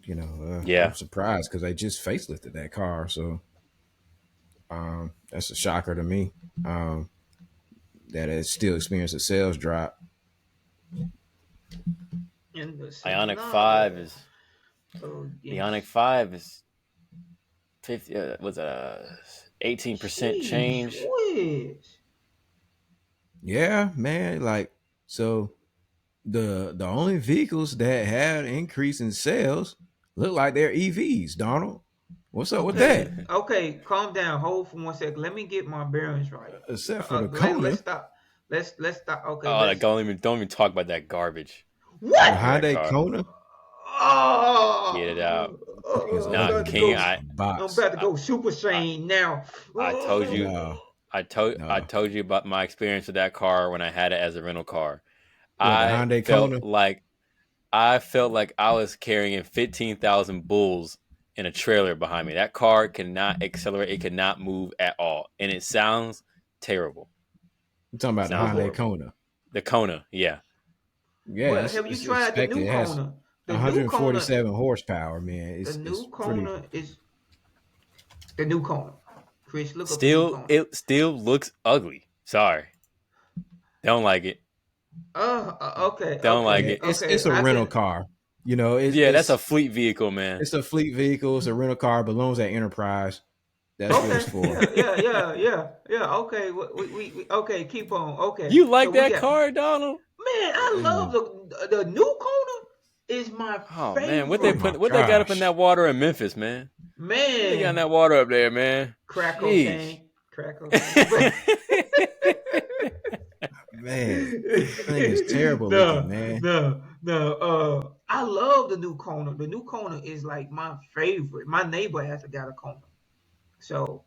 Speaker 3: I'm
Speaker 2: Yeah,
Speaker 3: surprised because they just facelifted that car. So that's a shocker to me. Um, that it still experienced a sales drop.
Speaker 1: And the
Speaker 2: Ionic
Speaker 1: Sonata.
Speaker 2: Five is
Speaker 1: Oh
Speaker 2: Ionic
Speaker 1: yes.
Speaker 2: 5 is 50 was 18%
Speaker 1: Sheesh
Speaker 2: change.
Speaker 1: whiz.
Speaker 3: Yeah, man. Like so, the only vehicles that had an increase in sales look like they're EVs. Donald, what's up with
Speaker 1: Okay,
Speaker 3: that?
Speaker 1: okay, calm down. Hold for 1 second. Let me get my bearings right.
Speaker 3: Except for the
Speaker 1: Let's
Speaker 3: Kona,
Speaker 1: stop. Let's stop. Okay,
Speaker 2: Oh, like,
Speaker 1: let's.
Speaker 2: don't even talk about that garbage.
Speaker 3: the
Speaker 1: What?
Speaker 2: Look at that
Speaker 3: Hyundai
Speaker 2: car.
Speaker 3: Kona,
Speaker 2: Get it out.
Speaker 3: thing is
Speaker 1: I'm
Speaker 2: Nah,
Speaker 1: about to
Speaker 3: ugly,
Speaker 2: King.
Speaker 1: go.
Speaker 3: man. A
Speaker 1: I'm
Speaker 3: box.
Speaker 1: about to go Super
Speaker 2: I,
Speaker 1: Saiyan now.
Speaker 2: I told you.
Speaker 3: No,
Speaker 2: I
Speaker 3: no.
Speaker 2: told you about my experience with that car when I had it as a rental car.
Speaker 3: What the
Speaker 2: I
Speaker 3: Hyundai
Speaker 2: felt
Speaker 3: Kona?
Speaker 2: like I felt like I was carrying 15,000 bulls in a trailer behind me. That car cannot accelerate. It cannot move at all, and it sounds terrible.
Speaker 3: I'm talking about the
Speaker 2: Sounds
Speaker 3: Hyundai
Speaker 2: horrible.
Speaker 3: Kona.
Speaker 2: The Kona, yeah.
Speaker 3: Yeah,
Speaker 1: But have you
Speaker 3: it's
Speaker 1: tried the
Speaker 3: expected.
Speaker 1: new
Speaker 3: It has
Speaker 1: Kona? The new Kona,
Speaker 3: 147 horsepower, man.
Speaker 1: the
Speaker 3: It's
Speaker 1: new
Speaker 3: pretty.
Speaker 1: Kona is the new Kona. Chris, look up the new
Speaker 2: Still,
Speaker 1: Kona.
Speaker 2: it still looks ugly. Sorry, don't like it.
Speaker 1: Okay,
Speaker 2: Don't like
Speaker 3: Yeah,
Speaker 1: okay,
Speaker 2: it.
Speaker 1: okay.
Speaker 3: it's a
Speaker 1: I
Speaker 3: rental
Speaker 1: can.
Speaker 3: car. You know,
Speaker 2: Yeah, that's a fleet vehicle, man.
Speaker 3: it's a fleet vehicle. It's a rental car. Belongs at Enterprise. That's what it's
Speaker 1: Okay,
Speaker 3: for.
Speaker 1: yeah. Okay, okay. Keep on. Okay,
Speaker 2: You
Speaker 1: so
Speaker 2: like
Speaker 1: we
Speaker 2: that
Speaker 1: got.
Speaker 2: car, Donald?
Speaker 1: Man, I love
Speaker 3: Mm.
Speaker 1: the new Kona. Is my
Speaker 2: Oh man,
Speaker 3: Oh
Speaker 1: favorite.
Speaker 3: my
Speaker 2: what they got up in
Speaker 3: gosh,
Speaker 2: that water in Memphis, man? What they got in
Speaker 1: Man,
Speaker 2: that water up there, man?
Speaker 1: crack
Speaker 2: Sheesh.
Speaker 1: cocaine, crack cocaine. But
Speaker 3: man, that thing is terrible looking,
Speaker 1: no,
Speaker 3: man.
Speaker 1: no. I love the new Kona. The new Kona is like my favorite. My neighbor has got a Kona, so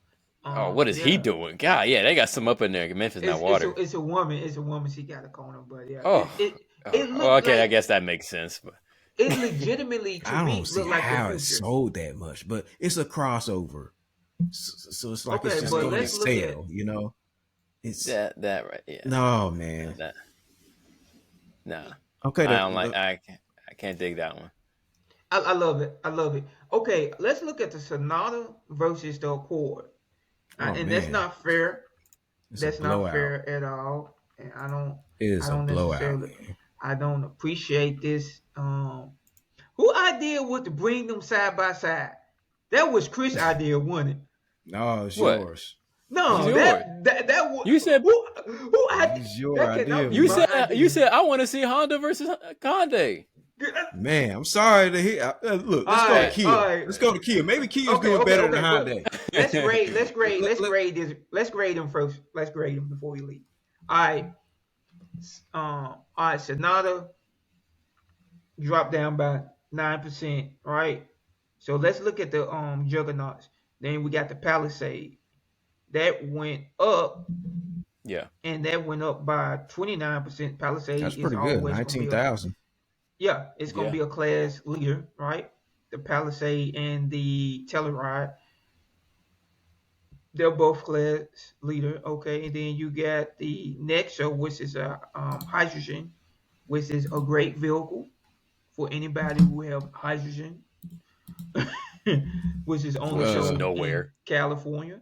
Speaker 2: Oh, what is he
Speaker 1: yeah.
Speaker 2: doing? God, yeah, they got some up in there. Memphis, in that water.
Speaker 1: It's a woman. It's a woman. She got a Kona, but yeah,
Speaker 2: Oh,
Speaker 1: it
Speaker 2: oh,
Speaker 1: looked
Speaker 2: okay, I
Speaker 1: like
Speaker 2: guess that makes sense. But
Speaker 1: it legitimately to
Speaker 3: I don't
Speaker 1: me
Speaker 3: see
Speaker 1: looked like the
Speaker 3: how it
Speaker 1: future.
Speaker 3: sold that much, but it's a crossover, so it's like it's
Speaker 1: Okay,
Speaker 2: I
Speaker 3: just
Speaker 1: but
Speaker 3: going to
Speaker 2: mean,
Speaker 1: let's look at.
Speaker 3: sell. You know, it's
Speaker 2: that right, yeah,
Speaker 3: no man.
Speaker 2: that nah.
Speaker 3: Okay,
Speaker 2: I don't like. I can't dig that one.
Speaker 1: I love it. I love it. Okay, let's look at the Sonata versus the Accord,
Speaker 3: oh
Speaker 1: and that's
Speaker 3: man,
Speaker 1: not fair.
Speaker 3: it's a
Speaker 1: That's not
Speaker 3: blowout.
Speaker 1: fair at all. And
Speaker 3: It
Speaker 1: I
Speaker 3: is a
Speaker 1: don't
Speaker 3: blowout,
Speaker 1: necessarily,
Speaker 3: man.
Speaker 1: I don't appreciate this. Who idea was to bring them side by side? That was Chris' idea, wasn't it?
Speaker 3: No, it's
Speaker 2: What?
Speaker 3: yours.
Speaker 2: It's
Speaker 1: No,
Speaker 2: yours.
Speaker 1: that was
Speaker 2: You said
Speaker 1: who I
Speaker 3: It's your
Speaker 1: that
Speaker 3: idea,
Speaker 1: cannot be
Speaker 2: you
Speaker 1: my
Speaker 3: man.
Speaker 2: said you
Speaker 1: idea.
Speaker 2: said I want to see Honda versus Hyundai.
Speaker 3: Man, I'm sorry to hear. Look, let's
Speaker 1: All
Speaker 3: go to
Speaker 1: right,
Speaker 3: Kia.
Speaker 1: all right.
Speaker 3: Let's go to Kia. Maybe Kia's
Speaker 1: Okay,
Speaker 3: doing
Speaker 1: okay,
Speaker 3: better than
Speaker 1: okay. But
Speaker 3: Hyundai. Let-
Speaker 1: let's grade this. Let's grade them first. Let's grade them before we leave. All right. All right. Sonata dropped down by 9%. Right. So let's look at the juggernauts. Then we got the Palisade that went up,
Speaker 2: Yeah.
Speaker 1: and that went up by 29%.
Speaker 3: That's
Speaker 1: Palisade is
Speaker 3: pretty good.
Speaker 1: always gonna be a
Speaker 3: 19,000.
Speaker 1: it's gonna
Speaker 2: Yeah.
Speaker 1: be a class leader, right? The Palisade and the Telluride, they're both class leader. Okay, and then you got the Nexo, which is a hydrogen, which is a great vehicle for anybody who have hydrogen, which is only
Speaker 2: Which is
Speaker 1: sold in
Speaker 2: nowhere.
Speaker 1: California.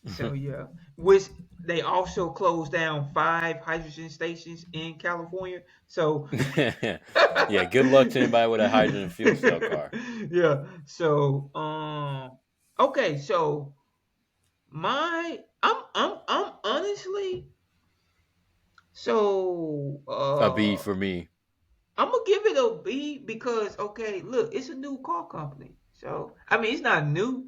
Speaker 1: So yeah, which they also closed down 5 hydrogen stations in California. So
Speaker 2: Yeah. Good luck to anybody with a hydrogen fuel cell car.
Speaker 1: yeah. So okay. So I'm honestly so
Speaker 2: A B for me.
Speaker 1: I'm gonna give it a B because okay, look, it's a new car company. So I mean, it's not new,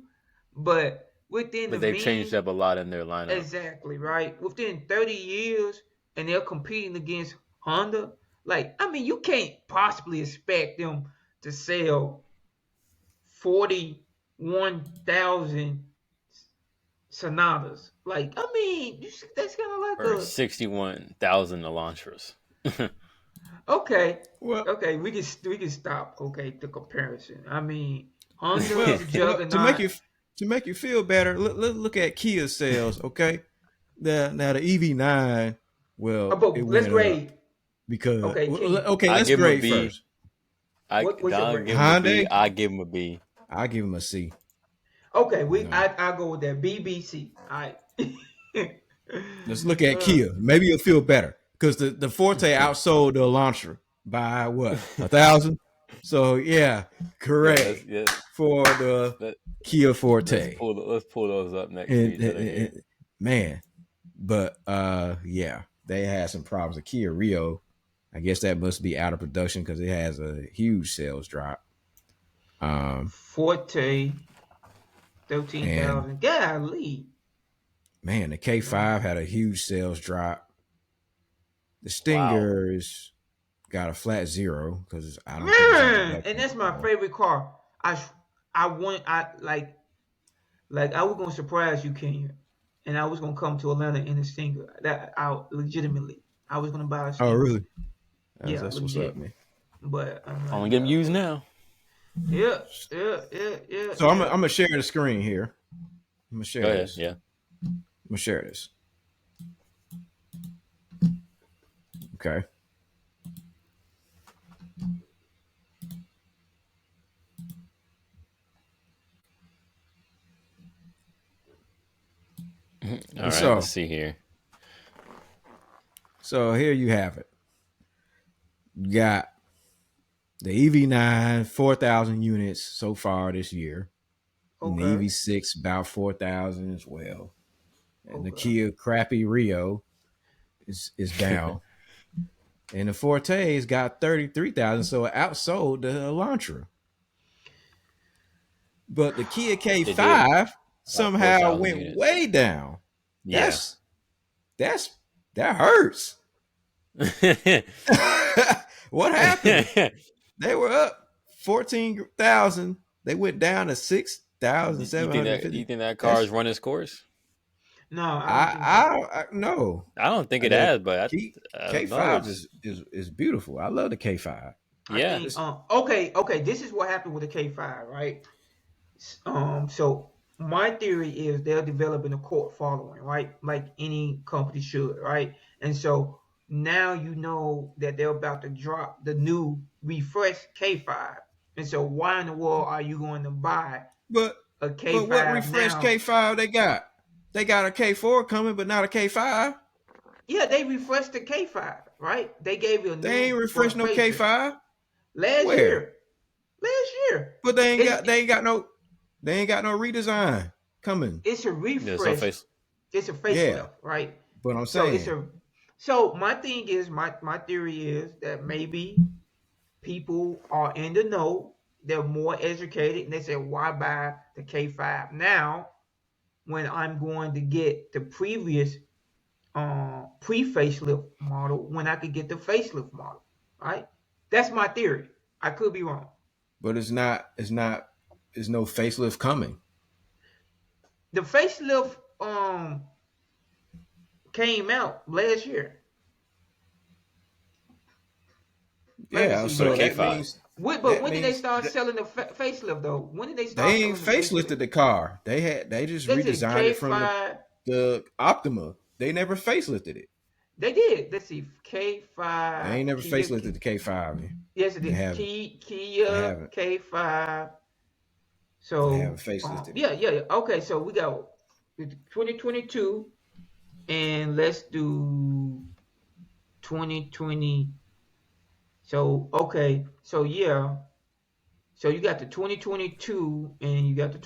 Speaker 1: but within the
Speaker 2: But they've changed
Speaker 1: mean
Speaker 2: up a lot in their lineup.
Speaker 1: exactly right within 30 years, and they're competing against Honda. Like I mean, you can't possibly expect them to sell 41,000 Sonatas. Like I mean, that's kind of like
Speaker 2: Or
Speaker 1: a
Speaker 2: 61,000 Elantras.
Speaker 1: okay.
Speaker 3: Well,
Speaker 1: Okay, we can stop. Okay, the comparison. I mean, Honda
Speaker 3: well,
Speaker 1: is a
Speaker 3: well,
Speaker 1: juggernaut.
Speaker 3: to make you feel better, look at Kia sales. Okay, now the EV9. Well, it
Speaker 1: But let's
Speaker 3: went up
Speaker 1: grade.
Speaker 3: because
Speaker 1: Okay, King.
Speaker 3: okay.
Speaker 2: I
Speaker 3: Let's
Speaker 2: give him a
Speaker 3: grade
Speaker 2: B.
Speaker 3: first.
Speaker 1: What's your
Speaker 2: Don
Speaker 1: grade?
Speaker 2: give him a B.
Speaker 3: Hyundai,
Speaker 2: I give him a B.
Speaker 3: I give him a C.
Speaker 1: Okay,
Speaker 3: No,
Speaker 1: I go with that. BBC. All right.
Speaker 3: let's look at
Speaker 1: uh,
Speaker 3: Kia. Maybe you'll feel better because the Forte outsold the Elantra by what 1,000. So yeah,
Speaker 2: Yeah,
Speaker 3: correct for the
Speaker 2: let,
Speaker 3: Kia
Speaker 2: let's
Speaker 3: Forte.
Speaker 2: pull those up next to
Speaker 3: And,
Speaker 2: each other here.
Speaker 3: man, but yeah, they had some problems. The Kia Rio, I guess that must be out of production because it has a huge sales drop.
Speaker 1: Forte,
Speaker 3: And
Speaker 1: 13,000. Golly.
Speaker 3: man, the K5 had a huge sales drop. The
Speaker 2: Wow.
Speaker 3: Stinger's got a flat zero because I don't think it's in
Speaker 1: Man,
Speaker 3: production
Speaker 1: and that's my
Speaker 3: anymore.
Speaker 1: favorite car. I want I like I was gonna surprise you, Kenya, and I was gonna come to Atlanta in a Stinger. That I legitimately I was gonna buy a
Speaker 3: Oh,
Speaker 1: Stinger.
Speaker 3: really?
Speaker 1: Yeah,
Speaker 3: That's what's up,
Speaker 1: legit.
Speaker 3: man.
Speaker 1: But I'm
Speaker 2: Only
Speaker 1: like,
Speaker 2: get them used now.
Speaker 1: yeah, yeah, yeah, yeah,
Speaker 3: So I'm
Speaker 1: yeah.
Speaker 3: gonna share the screen here. I'm gonna share
Speaker 2: Go ahead.
Speaker 3: this.
Speaker 2: Yeah.
Speaker 3: I'm gonna share this. Okay.
Speaker 2: All right. Let's
Speaker 3: So
Speaker 2: see here.
Speaker 3: here you have it. You got the EV9, 4,000 units so far this year. And the
Speaker 1: Okay,
Speaker 3: EV6 about 4,000 as well. And the
Speaker 1: okay.
Speaker 3: Kia crappy Rio is down. And the Forte's got 33,000, so it outsold the Elantra. But the Kia
Speaker 2: It did
Speaker 3: K5
Speaker 2: about
Speaker 3: somehow
Speaker 2: 4,000
Speaker 3: went
Speaker 2: units.
Speaker 3: way down.
Speaker 2: Yeah.
Speaker 3: That's that hurts. What happened? They were up 14,000. They went down to
Speaker 2: You
Speaker 3: 6,750.
Speaker 2: think that car
Speaker 3: That's
Speaker 2: is run its course?
Speaker 1: No, I don't think so.
Speaker 3: I no.
Speaker 2: I don't think it
Speaker 3: The
Speaker 2: has, but I don't know.
Speaker 3: K5 is beautiful. I love the K5.
Speaker 1: I
Speaker 2: Yeah.
Speaker 1: think okay. This is what happened with the K5, right? So my theory is they're developing a cult following, right? Like any company should, right? And so now you know that they're about to drop the new refreshed K5. And so why in the world are you going to buy
Speaker 3: But
Speaker 1: a
Speaker 3: what
Speaker 1: K5
Speaker 3: refreshed
Speaker 1: now?
Speaker 3: K5 they got? They got a K4 coming, but not a K5.
Speaker 1: Yeah, they refreshed the K5, right? They gave you a
Speaker 3: They
Speaker 1: new
Speaker 3: ain't refreshed
Speaker 1: front
Speaker 3: no K
Speaker 1: facing
Speaker 3: five.
Speaker 1: last
Speaker 3: Where?
Speaker 1: year. Last year,
Speaker 3: But
Speaker 1: it's
Speaker 3: they ain't got no redesign coming.
Speaker 1: it's a
Speaker 2: Yeah, so
Speaker 1: refresh.
Speaker 2: face.
Speaker 1: It's a
Speaker 3: Yeah,
Speaker 1: facelift, right?
Speaker 3: but I'm
Speaker 1: So it's
Speaker 3: saying,
Speaker 1: a so my thing is my theory is that maybe people are in the know, they're more educated, and they say, why buy the K5 now when I'm going to get the previous pre-facelift model when I could get the facelift model, right? That's my theory. I could be wrong.
Speaker 3: but it's no facelift coming.
Speaker 1: The facelift came out last year. Let me
Speaker 3: Yeah,
Speaker 1: see
Speaker 2: For the
Speaker 3: so
Speaker 1: here.
Speaker 2: K5.
Speaker 1: But
Speaker 3: that
Speaker 1: when did they
Speaker 3: means
Speaker 1: start selling the facelift though? When did they start
Speaker 3: they ain't
Speaker 1: selling the facelift?
Speaker 3: facelifted the car. They just
Speaker 1: They said
Speaker 3: redesigned it from
Speaker 1: K5.
Speaker 3: the Optima. They never facelifted it.
Speaker 1: They did. Let's see.
Speaker 3: They
Speaker 1: K5
Speaker 3: ain't never
Speaker 1: Kia.
Speaker 3: facelifted the K5.
Speaker 1: Yes, it
Speaker 3: They
Speaker 1: did.
Speaker 3: haven't. They
Speaker 1: Kia
Speaker 3: haven't.
Speaker 1: K5.
Speaker 3: They haven't
Speaker 1: So
Speaker 3: facelifted it.
Speaker 1: yeah. Okay, so we got 2022, and let's do 2020. So okay, so yeah, so you got the 2022 and you got the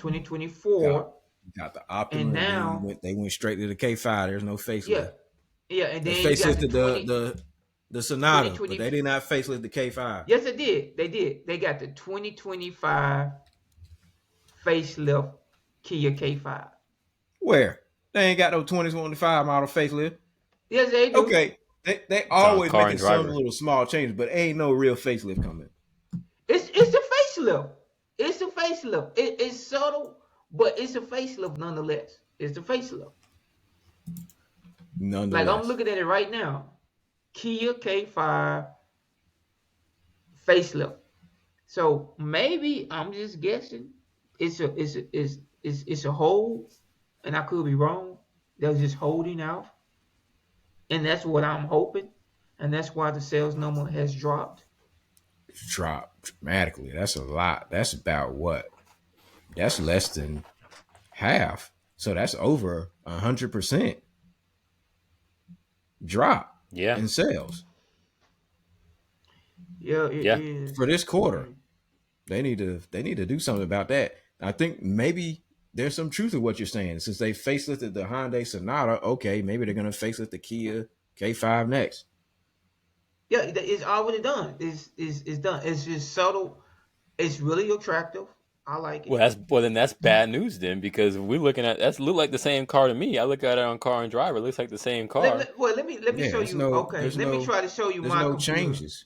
Speaker 3: Got
Speaker 1: 2024,
Speaker 3: got the
Speaker 1: and
Speaker 3: Optima, and then
Speaker 1: now
Speaker 3: they went straight to the K5. There's no
Speaker 1: yeah,
Speaker 3: facelift.
Speaker 1: yeah, and
Speaker 3: They
Speaker 1: then you got the
Speaker 3: facelifted
Speaker 1: 20
Speaker 3: the Sonata, but
Speaker 1: 2020.
Speaker 3: they did not facelift the K5.
Speaker 1: Yes, it did. They did. They got the 2025 facelift Kia K5.
Speaker 3: Where? They ain't got no 2025 model facelift.
Speaker 1: Yes, they do.
Speaker 3: Okay, they
Speaker 2: It's on
Speaker 3: always
Speaker 2: car and
Speaker 3: making some
Speaker 2: driver.
Speaker 3: little small changes, but ain't no real facelift coming.
Speaker 1: It's a facelift. It's a facelift. It's subtle, but it's a facelift nonetheless. It's a facelift. Like I'm
Speaker 3: Nonetheless,
Speaker 1: looking at it right now. Kia K5 facelift. So maybe I'm just guessing. It's a hold, and I could be wrong. They're just holding out, and that's what I'm hoping, and that's why the sales number has dropped.
Speaker 3: it's dropped dramatically. That's a lot. That's about what? That's less than half. So that's over 100% drop
Speaker 2: Yeah.
Speaker 3: in sales
Speaker 1: Yeah, it
Speaker 2: Yeah.
Speaker 1: is.
Speaker 3: for this quarter.
Speaker 1: And
Speaker 3: They need to do something about that. I think maybe there's some truth to what you're saying. Since they facelifted the Hyundai Sonata, okay, maybe they're gonna facelift the Kia K5 next.
Speaker 1: yeah, it's already done. It's done. It's just subtle. It's really attractive. I like it.
Speaker 2: Then that's bad news then because we're looking at that's look like the same car to me. I look at it on car and driver, it looks like the same car.
Speaker 1: Well, let me
Speaker 3: Yeah,
Speaker 1: show you. Okay, let me try to show you
Speaker 3: there's
Speaker 1: my
Speaker 3: no
Speaker 1: computer.
Speaker 3: changes.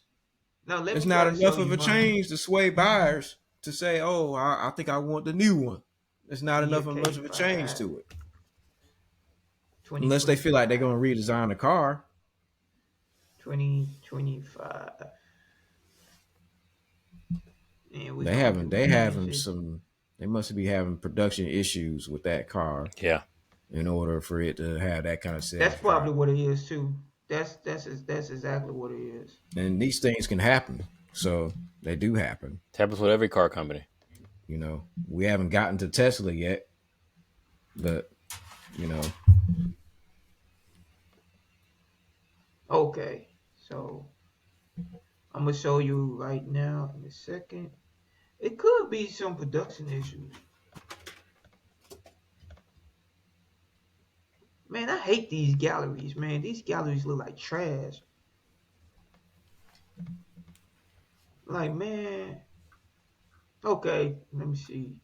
Speaker 1: Now let
Speaker 3: It's
Speaker 1: me try
Speaker 3: not
Speaker 1: to show
Speaker 3: enough
Speaker 1: you
Speaker 3: of a
Speaker 1: my
Speaker 3: change to sway buyers to say, oh, I think I want the new one. It's not
Speaker 1: Kia
Speaker 3: enough of much of a change
Speaker 1: K5
Speaker 3: to it. Unless they feel like they're
Speaker 1: 2025.
Speaker 3: gonna redesign the car.
Speaker 1: 2025. And we're
Speaker 3: They
Speaker 1: gonna
Speaker 3: haven't
Speaker 1: do
Speaker 3: they having
Speaker 1: easy.
Speaker 3: some they must be having production issues with that car
Speaker 2: Yeah.
Speaker 3: in order for it to have that kind of
Speaker 1: That's
Speaker 3: sales
Speaker 1: probably
Speaker 3: drop.
Speaker 1: what it is too. That's exactly what it is.
Speaker 3: And these things can happen. So they do happen.
Speaker 2: It happens with every car company.
Speaker 3: We haven't gotten to Tesla yet, but you know,
Speaker 1: Okay, so I'm gonna show you right now in a second. It could be some production issues. Man, I hate these galleries, man. These galleries look like trash. Like, man. Okay, let me see.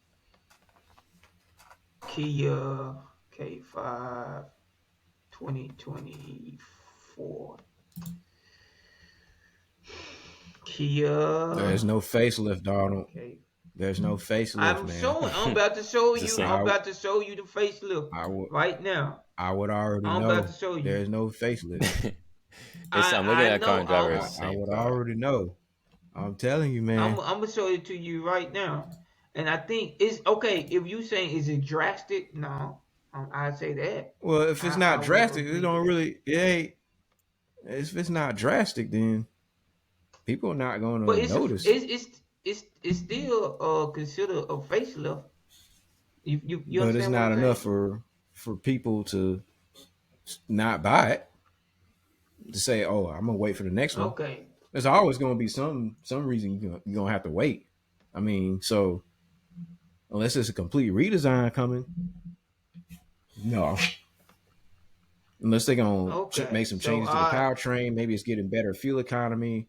Speaker 1: Kia K5 2024.
Speaker 3: there's
Speaker 1: Kia
Speaker 3: no facelift, Donald.
Speaker 1: K.
Speaker 3: There's no facelift,
Speaker 1: I'm
Speaker 3: man.
Speaker 1: showing. I'm about to show
Speaker 2: It's the
Speaker 1: you.
Speaker 2: same.
Speaker 1: I'm
Speaker 3: I
Speaker 1: about to show you the facelift
Speaker 3: I would
Speaker 1: right now.
Speaker 3: I would already
Speaker 1: I'm about to
Speaker 3: know.
Speaker 1: show you.
Speaker 3: There's no facelift.
Speaker 2: I'm looking
Speaker 1: I
Speaker 2: at car
Speaker 1: know.
Speaker 2: and driver, it's
Speaker 3: I,
Speaker 2: the
Speaker 3: I
Speaker 2: same
Speaker 3: would
Speaker 2: car.
Speaker 3: already know. I'm telling you, man.
Speaker 1: I'm gonna show it to you right now. And I think it's okay if you saying is it drastic? No, I'd say that.
Speaker 3: Well, if it's
Speaker 1: I
Speaker 3: not
Speaker 1: will
Speaker 3: drastic, it
Speaker 1: agree to
Speaker 3: don't
Speaker 1: that.
Speaker 3: really. It ain't. If it's not drastic, then people are not
Speaker 1: But
Speaker 3: gonna notice.
Speaker 1: it's still considered a facelift. You
Speaker 3: But it's
Speaker 1: understand what I'm
Speaker 3: not enough
Speaker 1: saying?
Speaker 3: for people to not buy it. to say, oh, I'm gonna wait for the next one.
Speaker 1: Okay.
Speaker 3: There's always gonna be some reason you're gonna have to wait. I mean, so unless it's a complete redesign coming, no. Unless they're gonna
Speaker 1: Okay.
Speaker 3: make some
Speaker 1: So
Speaker 3: changes to the
Speaker 1: I
Speaker 3: powertrain, maybe it's getting better fuel economy.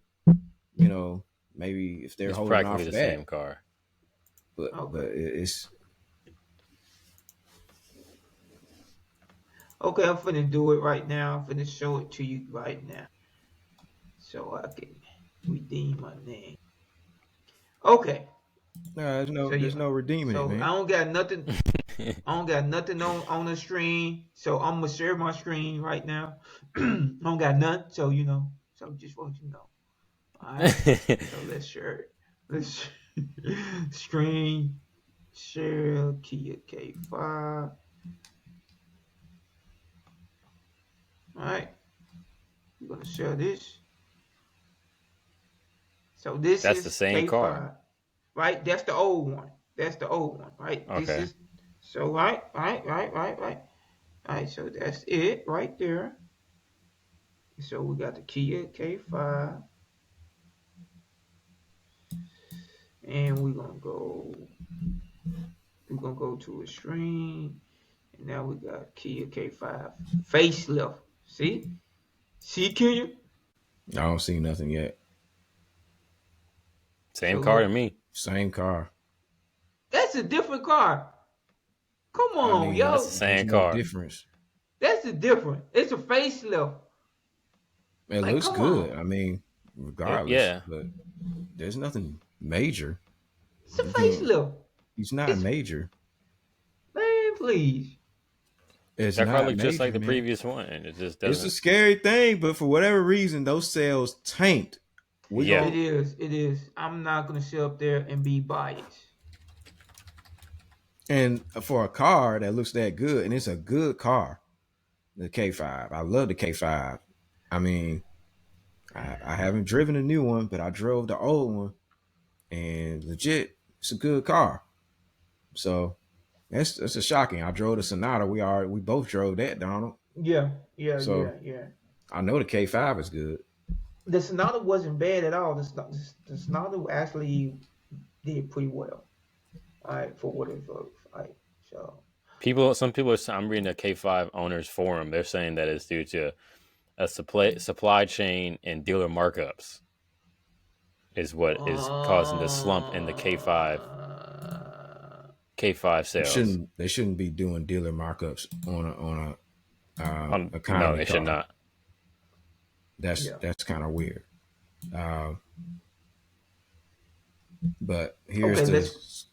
Speaker 3: You know, maybe if they're
Speaker 2: It's
Speaker 3: holding
Speaker 2: practically
Speaker 3: off of
Speaker 2: the
Speaker 3: that,
Speaker 2: same car.
Speaker 3: but
Speaker 1: okay.
Speaker 3: it's
Speaker 1: Okay, I'm finna do it right now. I'm finna show it to you right now. So I can redeem my name. Okay. So
Speaker 3: there's
Speaker 1: yeah.
Speaker 3: no redeeming it,
Speaker 1: So I
Speaker 3: man.
Speaker 1: don't got nothing. I don't got nothing on the screen. So I'm gonna share my screen right now. I don't got none. So So just want you to know. All right. So let's share it. Let's screen share Kia K5. All right. We're gonna share this. So this
Speaker 2: That's the
Speaker 1: is
Speaker 2: same car.
Speaker 1: K5, right? That's the old one. That's the old one, right? This
Speaker 2: Okay.
Speaker 1: is so right. So that's it right there. So we got the Kia K5, and we're gonna go to a screen, and now we got Kia K5 facelift. See, Kia.
Speaker 3: I don't see nothing yet.
Speaker 2: Same
Speaker 1: So
Speaker 2: car to
Speaker 1: look,
Speaker 2: me.
Speaker 3: Same car.
Speaker 1: that's a different car. Come
Speaker 3: I
Speaker 1: on,
Speaker 2: That's the
Speaker 3: mean,
Speaker 1: yo.
Speaker 3: there's
Speaker 2: same
Speaker 3: no
Speaker 2: car.
Speaker 3: difference.
Speaker 1: That's a different. It's a facelift.
Speaker 3: It
Speaker 1: Like,
Speaker 3: looks
Speaker 1: come
Speaker 3: good.
Speaker 1: on.
Speaker 3: I mean, regardless,
Speaker 2: Yeah.
Speaker 3: but there's nothing major.
Speaker 1: It's a
Speaker 3: You can.
Speaker 1: facelift.
Speaker 3: It's not
Speaker 1: It's
Speaker 3: major.
Speaker 1: Man, please.
Speaker 3: It's
Speaker 2: That car
Speaker 3: not
Speaker 2: looked just like
Speaker 3: major,
Speaker 2: the
Speaker 3: man.
Speaker 2: previous one, and it just
Speaker 3: It's a
Speaker 2: doesn't.
Speaker 3: scary thing, but for whatever reason, those sales tanked. We
Speaker 2: Yeah.
Speaker 1: It
Speaker 3: going
Speaker 1: is. It is. I'm not gonna sit up there and be biased.
Speaker 3: and for a car that looks that good, and it's a good car, the K5. I love the K5. I mean, I haven't driven a new one, but I drove the old one, and legit, it's a good car. So that's a shocking. I drove the Sonata. We both drove that, Donald.
Speaker 1: Yeah, yeah,
Speaker 3: So
Speaker 1: yeah, yeah.
Speaker 3: I know the K5 is good.
Speaker 1: The Sonata wasn't bad at all. The Sonata actually did pretty well. All right, for what it's worth. All right, so
Speaker 2: Some people are. I'm reading a K5 owners forum. They're saying that it's due to a supply chain and dealer markups is what is causing the slump in the K5 sales.
Speaker 3: They shouldn't be doing dealer markups on a
Speaker 2: No,
Speaker 3: economy
Speaker 2: they should
Speaker 3: car.
Speaker 2: not.
Speaker 3: That's
Speaker 1: yeah.
Speaker 3: that's kind of weird. Uh, but
Speaker 1: Okay,
Speaker 3: here's the,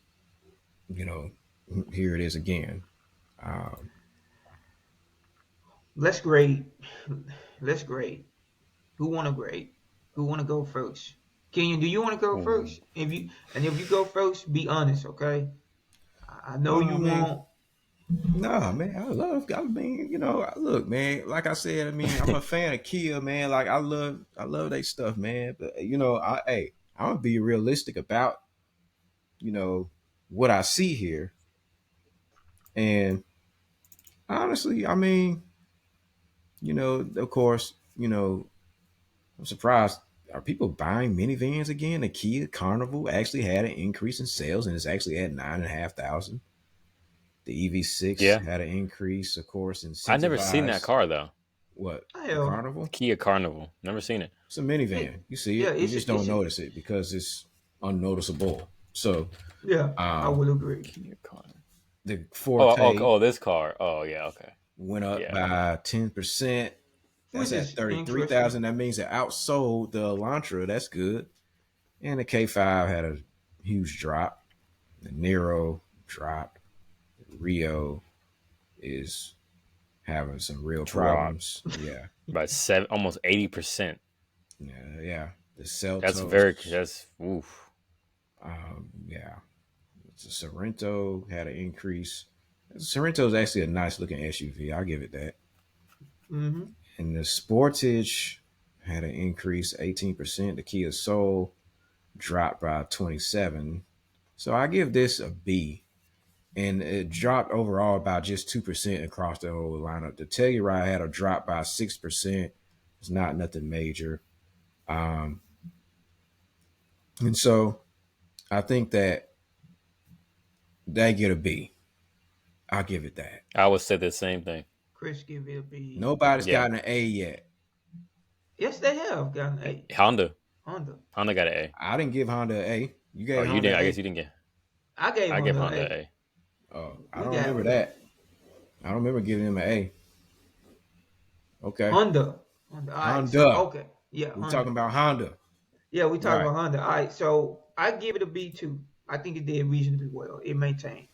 Speaker 3: you know, here it is again. Um,
Speaker 1: let's grade. Let's grade. Who wanna grade? Who wanna go first? Kenyon, do you want to go
Speaker 2: Ooh.
Speaker 1: first? If you go first, be honest, okay? I know
Speaker 3: well,
Speaker 1: you
Speaker 3: I mean,
Speaker 1: won't.
Speaker 3: no, man, I mean, look, man, like I said, I mean, I'm a fan of Kia, man. Like I love their stuff, man. But I'm gonna be realistic about, you know, what I see here. And honestly, I mean, of course, I'm surprised. Are people buying minivans again? The Kia Carnival actually had an increase in sales, and it's actually at 9,500. The EV6
Speaker 2: Yeah,
Speaker 3: had an increase, of course,
Speaker 2: I've never seen that
Speaker 3: incentivized.
Speaker 2: car though.
Speaker 3: What, the
Speaker 1: Hell,
Speaker 3: Carnival?
Speaker 2: Kia Carnival. Never seen it.
Speaker 3: It's a
Speaker 1: it,
Speaker 3: minivan. You see
Speaker 1: yeah,
Speaker 3: it, you just don't
Speaker 1: it's a,
Speaker 3: notice it because it's unnoticeable. So,
Speaker 1: yeah, I
Speaker 3: um,
Speaker 1: will agree.
Speaker 2: Kia Carnival.
Speaker 3: the
Speaker 2: Oh,
Speaker 3: Forte
Speaker 2: oh, this car. Oh, yeah. Okay.
Speaker 3: went up
Speaker 2: Yeah.
Speaker 3: by 10%. That's
Speaker 1: Which
Speaker 3: at
Speaker 1: is
Speaker 3: 33,000.
Speaker 1: interesting.
Speaker 3: That means it outsold the Elantra. That's good. And the K5 had a huge drop. The Nero dropped. Rio is having some real
Speaker 2: Drop
Speaker 3: problems. Yeah.
Speaker 2: by almost 80%.
Speaker 3: Yeah. The
Speaker 2: That's very.
Speaker 3: Celtos,
Speaker 2: That's oof.
Speaker 3: yeah. The Sorrento had an increase. Sorrento is actually a nice looking SUV. I'll give it that.
Speaker 1: Hmm.
Speaker 3: And the Sportage had an increase 18%. The Kia Soul dropped by 27. So I give this a B. And it dropped overall by just 2% across the whole lineup. The Telluride had a drop by 6%. It's not nothing major. Um, and so I think that they get a B. I'll give it that.
Speaker 2: I would say the same thing.
Speaker 1: Chris give it a B.
Speaker 3: Nobody's
Speaker 2: Yeah,
Speaker 3: gotten an A yet.
Speaker 1: Yes, they have gotten A.
Speaker 2: Honda.
Speaker 1: Honda.
Speaker 2: Honda got an A.
Speaker 3: I didn't give Honda an A. You
Speaker 2: Oh,
Speaker 3: gave
Speaker 2: you
Speaker 3: Honda
Speaker 2: didn't.
Speaker 3: an
Speaker 2: I
Speaker 3: A.
Speaker 2: guess you didn't get.
Speaker 1: I gave
Speaker 2: I give
Speaker 1: Honda
Speaker 2: Honda
Speaker 1: an
Speaker 2: an A.
Speaker 3: Oh, I
Speaker 1: A.
Speaker 3: don't
Speaker 1: We got
Speaker 3: remember that. I don't remember giving him an A. Okay.
Speaker 1: Honda. Honda. All right. So
Speaker 3: Honda.
Speaker 1: okay. Yeah,
Speaker 3: We're
Speaker 1: Honda.
Speaker 3: talking about Honda.
Speaker 1: Yeah, we talking
Speaker 3: Right.
Speaker 1: about Honda. All right. So I give it a B too. I think it did reasonably well. It maintained.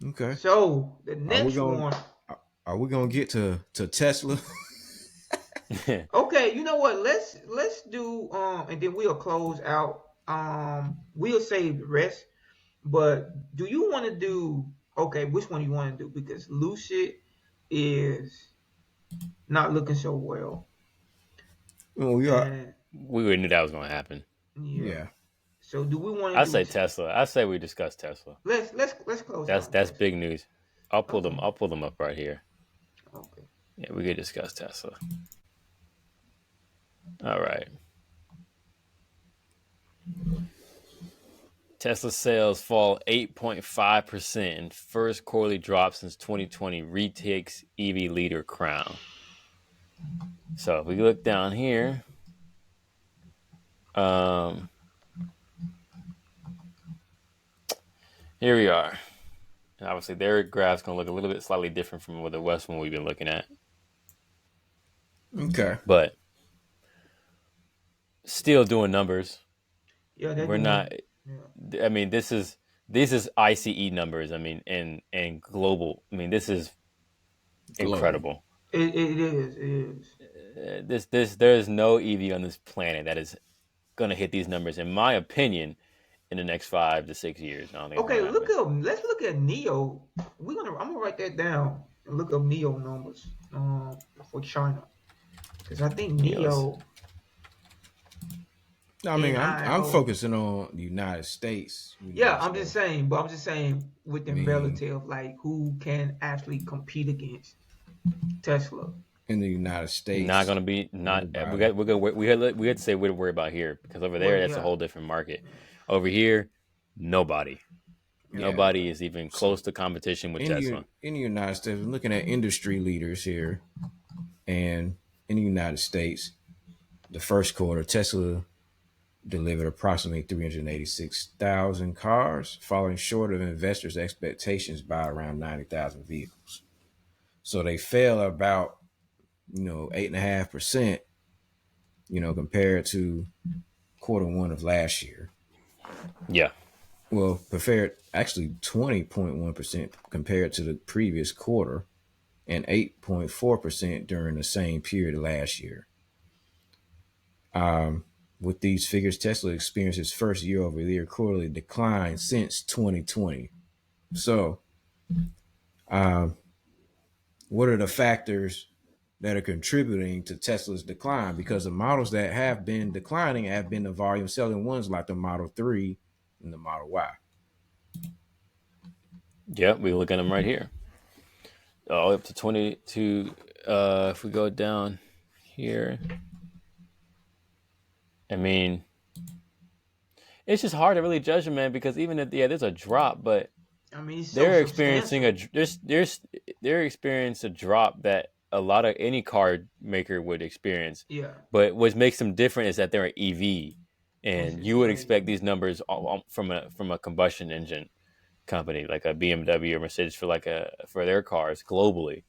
Speaker 3: Okay.
Speaker 1: So the
Speaker 3: Are we
Speaker 1: next
Speaker 3: going
Speaker 1: one.
Speaker 3: are we gonna get to Tesla?
Speaker 1: Okay, you know what? Let's do and then we'll close out. We'll save the rest. But do you want to do okay? Which one you want to do? Because Lucid is not looking so well,
Speaker 3: Well, we are.
Speaker 1: and
Speaker 2: We already knew that was going to happen.
Speaker 1: yeah.
Speaker 3: Yeah.
Speaker 1: So do we want to
Speaker 2: I
Speaker 1: do?
Speaker 2: say Tesla. I say we discuss Tesla.
Speaker 1: Let's close
Speaker 2: That's
Speaker 1: out.
Speaker 2: that's big news. I'll pull them.
Speaker 1: Okay.
Speaker 2: I'll pull them up right here.
Speaker 1: Okay.
Speaker 2: Yeah, we could discuss Tesla. All right. Tesla sales fall 8.5% in first quarterly drop since 2020 retakes EV leader crown. So if we look down here, here we are. And obviously, their graph's going to look a little bit slightly different from what the West one we've been looking at.
Speaker 3: Okay.
Speaker 2: But still doing numbers.
Speaker 1: Yeah,
Speaker 2: We're not.
Speaker 1: Yeah.
Speaker 2: I mean, this is ICE numbers. I mean, and global. I mean, this is incredible.
Speaker 1: It is. It is.
Speaker 2: There is no EV on this planet that is going to hit these numbers, in my opinion, in the next 5 to 6 years. I don't think
Speaker 1: Okay,
Speaker 2: it's gonna happen.
Speaker 1: let's look at Neo. I'm gonna write that down and look up Neo numbers for China because I think Neo.
Speaker 3: I mean, I'm
Speaker 1: NIO.
Speaker 3: focusing on the United States.
Speaker 1: Yeah, I'm just saying within
Speaker 3: mean-
Speaker 1: relative, like who can actually compete against Tesla.
Speaker 3: in the United States.
Speaker 2: Not going to be not.
Speaker 3: Everybody.
Speaker 2: We had to say what to worry about here because over there that's a whole different market. Over here, nobody.
Speaker 3: Yeah.
Speaker 2: Nobody is even close to competition with Tesla.
Speaker 3: In the United States, we're looking at industry leaders here, and in the United States, the first quarter, Tesla delivered approximately 386,000 cars, falling short of investors' expectations by around 90,000 vehicles. So they fell about 8.5%, compared to quarter one of last year.
Speaker 2: Yeah.
Speaker 3: Well, actually 20.1% compared to the previous quarter and 8.4% during the same period last year. With these figures, Tesla experienced its first year-over-year quarterly decline since 2020. So, what are the factors that are contributing to Tesla's decline? Because the models that have been declining have been the volume selling ones like the Model 3 and the Model Y.
Speaker 2: Yeah, we look at them right here. All up to 22. If we go down here, I mean, it's just hard to really judge them, man. Because even if there's a drop, but
Speaker 1: I mean, it's
Speaker 2: they're experiencing they're experiencing a drop that a lot of any car maker would experience.
Speaker 1: Yeah.
Speaker 2: But what makes them different is that they're an EV, and you would expect these numbers from a combustion engine company like a BMW or Mercedes for their cars globally.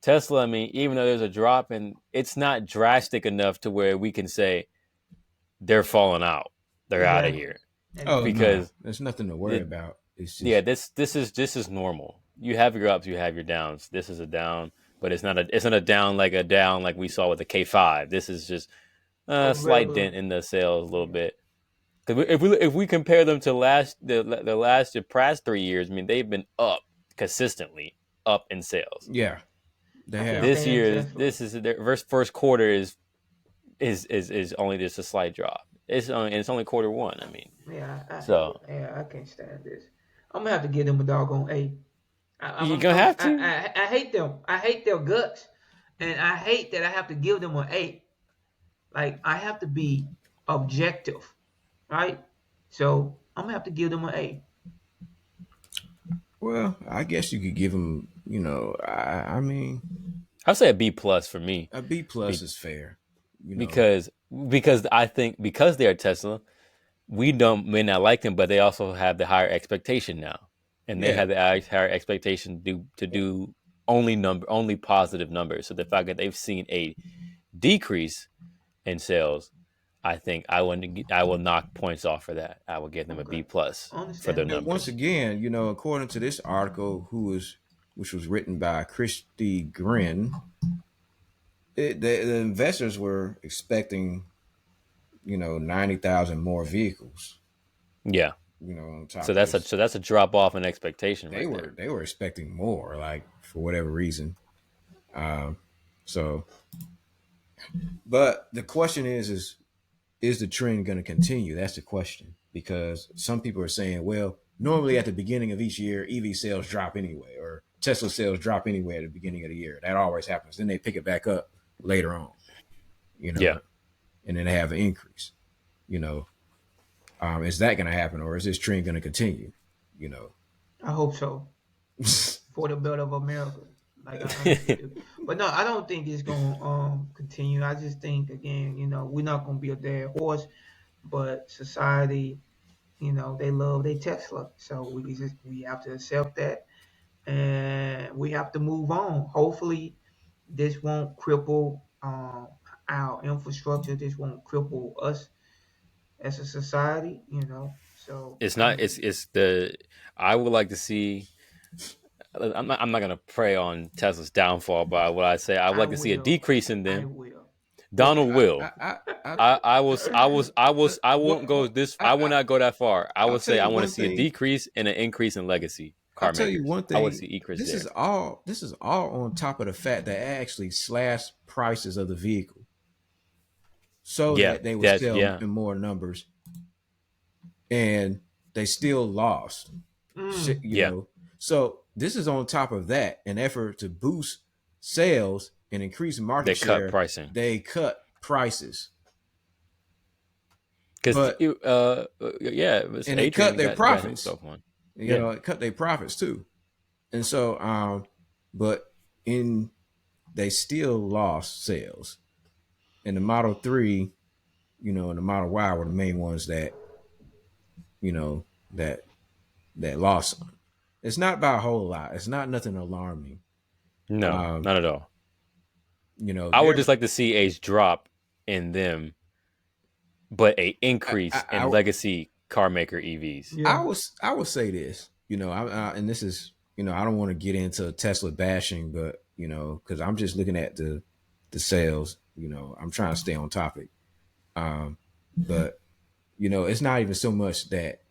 Speaker 2: Tesla, I mean, even though there's a drop, and it's not drastic enough to where we can say they're falling out, they're out of here. Because
Speaker 3: there's nothing to worry about. It's just,
Speaker 2: this is normal. You have your ups, you have your downs. This is a down, but it's not a down like we saw with the K5. This is just a slight dent in the sales a little bit. Because if we compare them to the past 3 years, I mean, they've been up consistently, up in sales.
Speaker 3: Yeah, they have.
Speaker 2: This year, this is their first quarter is only just a slight drop. It's only quarter one. I mean,
Speaker 1: I can't stand this. I'm gonna have to give them a doggone A.
Speaker 2: You're gonna have to.
Speaker 1: I hate them. I hate their guts. And I hate that I have to give them an A. Like I have to be objective, right? So I'm gonna have to give them an A.
Speaker 3: Well, I guess you could give them, I mean,
Speaker 2: I'll say a B plus for me.
Speaker 3: a B plus
Speaker 2: Be,
Speaker 3: is fair.
Speaker 2: because I think because they're Tesla, we don't may not like them, but they also have the higher expectation now, and they
Speaker 3: Yeah.
Speaker 2: have the higher expectation to do only positive numbers. So the fact that they've seen a decrease in sales, I think I will knock points off for that. I will give them a
Speaker 1: Okay,
Speaker 2: B plus for their
Speaker 1: understandable.
Speaker 3: And once
Speaker 2: numbers.
Speaker 3: again, according to this article, which was written by Christy Grin, the investors were expecting, 90,000 more vehicles.
Speaker 2: Yeah.
Speaker 3: On
Speaker 2: So
Speaker 3: top of this,
Speaker 2: that's a drop off in expectation
Speaker 3: they
Speaker 2: right
Speaker 3: were
Speaker 2: there.
Speaker 3: they were expecting more, like for whatever reason. So, but the question is the trend going to continue? That's the question, because some people are saying, well, normally at the beginning of each year, EV sales drop anyway, or Tesla sales drop anyway at the beginning of the year. That always happens. Then they pick it back up later on, you
Speaker 2: Yeah.
Speaker 3: know, and then they have an increase. You know, is that going to happen, or is this trend going to continue? You know,
Speaker 1: I hope so for the better of America. Like I honestly do. But no, I don't think it's gonna continue. I just think again, we're not gonna be a dead horse, but society, they love their Tesla. So we have to accept that and we have to move on. Hopefully this won't cripple our infrastructure. This won't cripple us as a society. So
Speaker 2: It's
Speaker 1: I
Speaker 2: not.
Speaker 1: mean,
Speaker 2: It's the. I would like to see. I'm not gonna prey on Tesla's downfall, but what I say, I would
Speaker 1: I
Speaker 2: like to see a
Speaker 1: will.
Speaker 2: decrease in
Speaker 1: I
Speaker 2: them.
Speaker 1: will.
Speaker 3: well,
Speaker 2: Donald will.
Speaker 3: I
Speaker 2: I won't go
Speaker 3: well,
Speaker 2: this. I will not go that far. I
Speaker 3: I'll
Speaker 2: would
Speaker 3: tell
Speaker 2: say I
Speaker 3: you
Speaker 2: want to
Speaker 3: one
Speaker 2: see a
Speaker 3: thing.
Speaker 2: decrease and an increase in legacy
Speaker 3: I'll
Speaker 2: car
Speaker 3: tell you
Speaker 2: makers.
Speaker 3: one
Speaker 2: I would
Speaker 3: thing.
Speaker 2: see increase
Speaker 3: This is
Speaker 2: there.
Speaker 3: all. This is all on top of the fact that I actually slashed prices of the vehicle so
Speaker 2: Yeah,
Speaker 3: that they would
Speaker 2: that
Speaker 3: sell
Speaker 2: yeah,
Speaker 3: in more numbers, and they still lost.
Speaker 1: mm,
Speaker 3: You
Speaker 2: yeah.
Speaker 3: know, so this is on top of that, an effort to boost sales and increase market
Speaker 2: They cut
Speaker 3: share.
Speaker 2: pricing
Speaker 3: They cut prices,
Speaker 2: because
Speaker 3: but
Speaker 2: yeah, it was
Speaker 3: and they cut
Speaker 2: Adrian
Speaker 3: their
Speaker 2: got
Speaker 3: profits.
Speaker 2: himself one. Yeah,
Speaker 3: It cut their profits too. And so, but in they still lost sales. And the Model 3, and the Model Y were the main ones that, you know, that lost. It's not by a whole lot. It's not nothing alarming.
Speaker 2: no,
Speaker 3: Um,
Speaker 2: not at all. I would
Speaker 3: they're
Speaker 2: just like to see a drop in them, but a
Speaker 3: I,
Speaker 2: increase in
Speaker 3: I
Speaker 2: legacy car maker EVs.
Speaker 1: yeah.
Speaker 3: I would say this, and this is, I don't want to get into Tesla bashing, but because I'm just looking at the sales. I'm trying to stay on topic. But it's not even so much that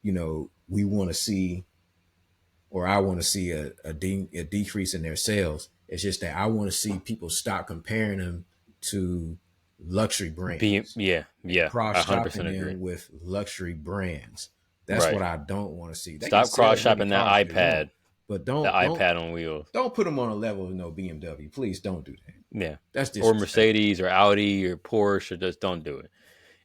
Speaker 3: we want to see, or I want to see a decrease in their sales. It's just that I want to see people stop comparing them to luxury brands,
Speaker 2: Yeah,
Speaker 3: cross
Speaker 2: I 100%
Speaker 3: shopping
Speaker 2: agree.
Speaker 3: them with luxury brands. That's
Speaker 2: Right.
Speaker 3: what I don't want to see. They can
Speaker 2: Stop
Speaker 3: sell
Speaker 2: cross
Speaker 3: as many
Speaker 2: shopping that
Speaker 3: cars as they want,
Speaker 2: iPad,
Speaker 3: but
Speaker 2: the
Speaker 3: don't don't
Speaker 2: iPad on wheels.
Speaker 3: don't put them on a level of no BMW. Please don't do that.
Speaker 2: Yeah,
Speaker 3: That's
Speaker 2: or
Speaker 3: disrespectful.
Speaker 2: Mercedes or Audi or Porsche, or just don't do it.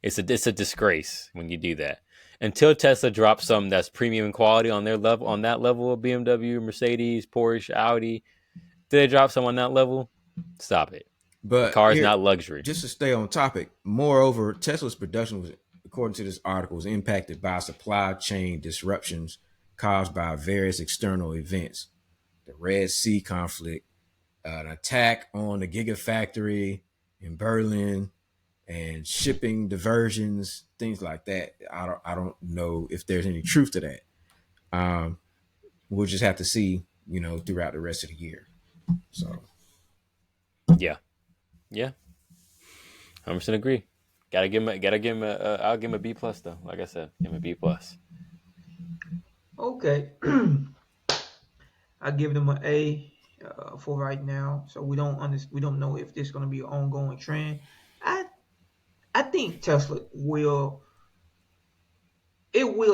Speaker 2: It's a disgrace when you do that. Until Tesla drops something that's premium in quality on their level, on that level of BMW, Mercedes, Porsche, Audi, did they drop some on that level? Stop it. The
Speaker 3: But
Speaker 2: car is
Speaker 3: here,
Speaker 2: not luxury.
Speaker 3: just to stay on topic, moreover, Tesla's production was, according to this article, was impacted by supply chain disruptions caused by various external events. The Red Sea conflict, an attack on the Gigafactory in Berlin, and shipping diversions, things like that. I don't know if there's any truth to that. Um, we'll just have to see, throughout the rest of the year. So
Speaker 2: Yeah, yeah, 100% agree. Gotta give him I'll give him a B plus though. Like I said, give him a B plus.
Speaker 1: Okay. I give them an A for right now. So we don't know if this is going to be an ongoing trend. I I think Tesla will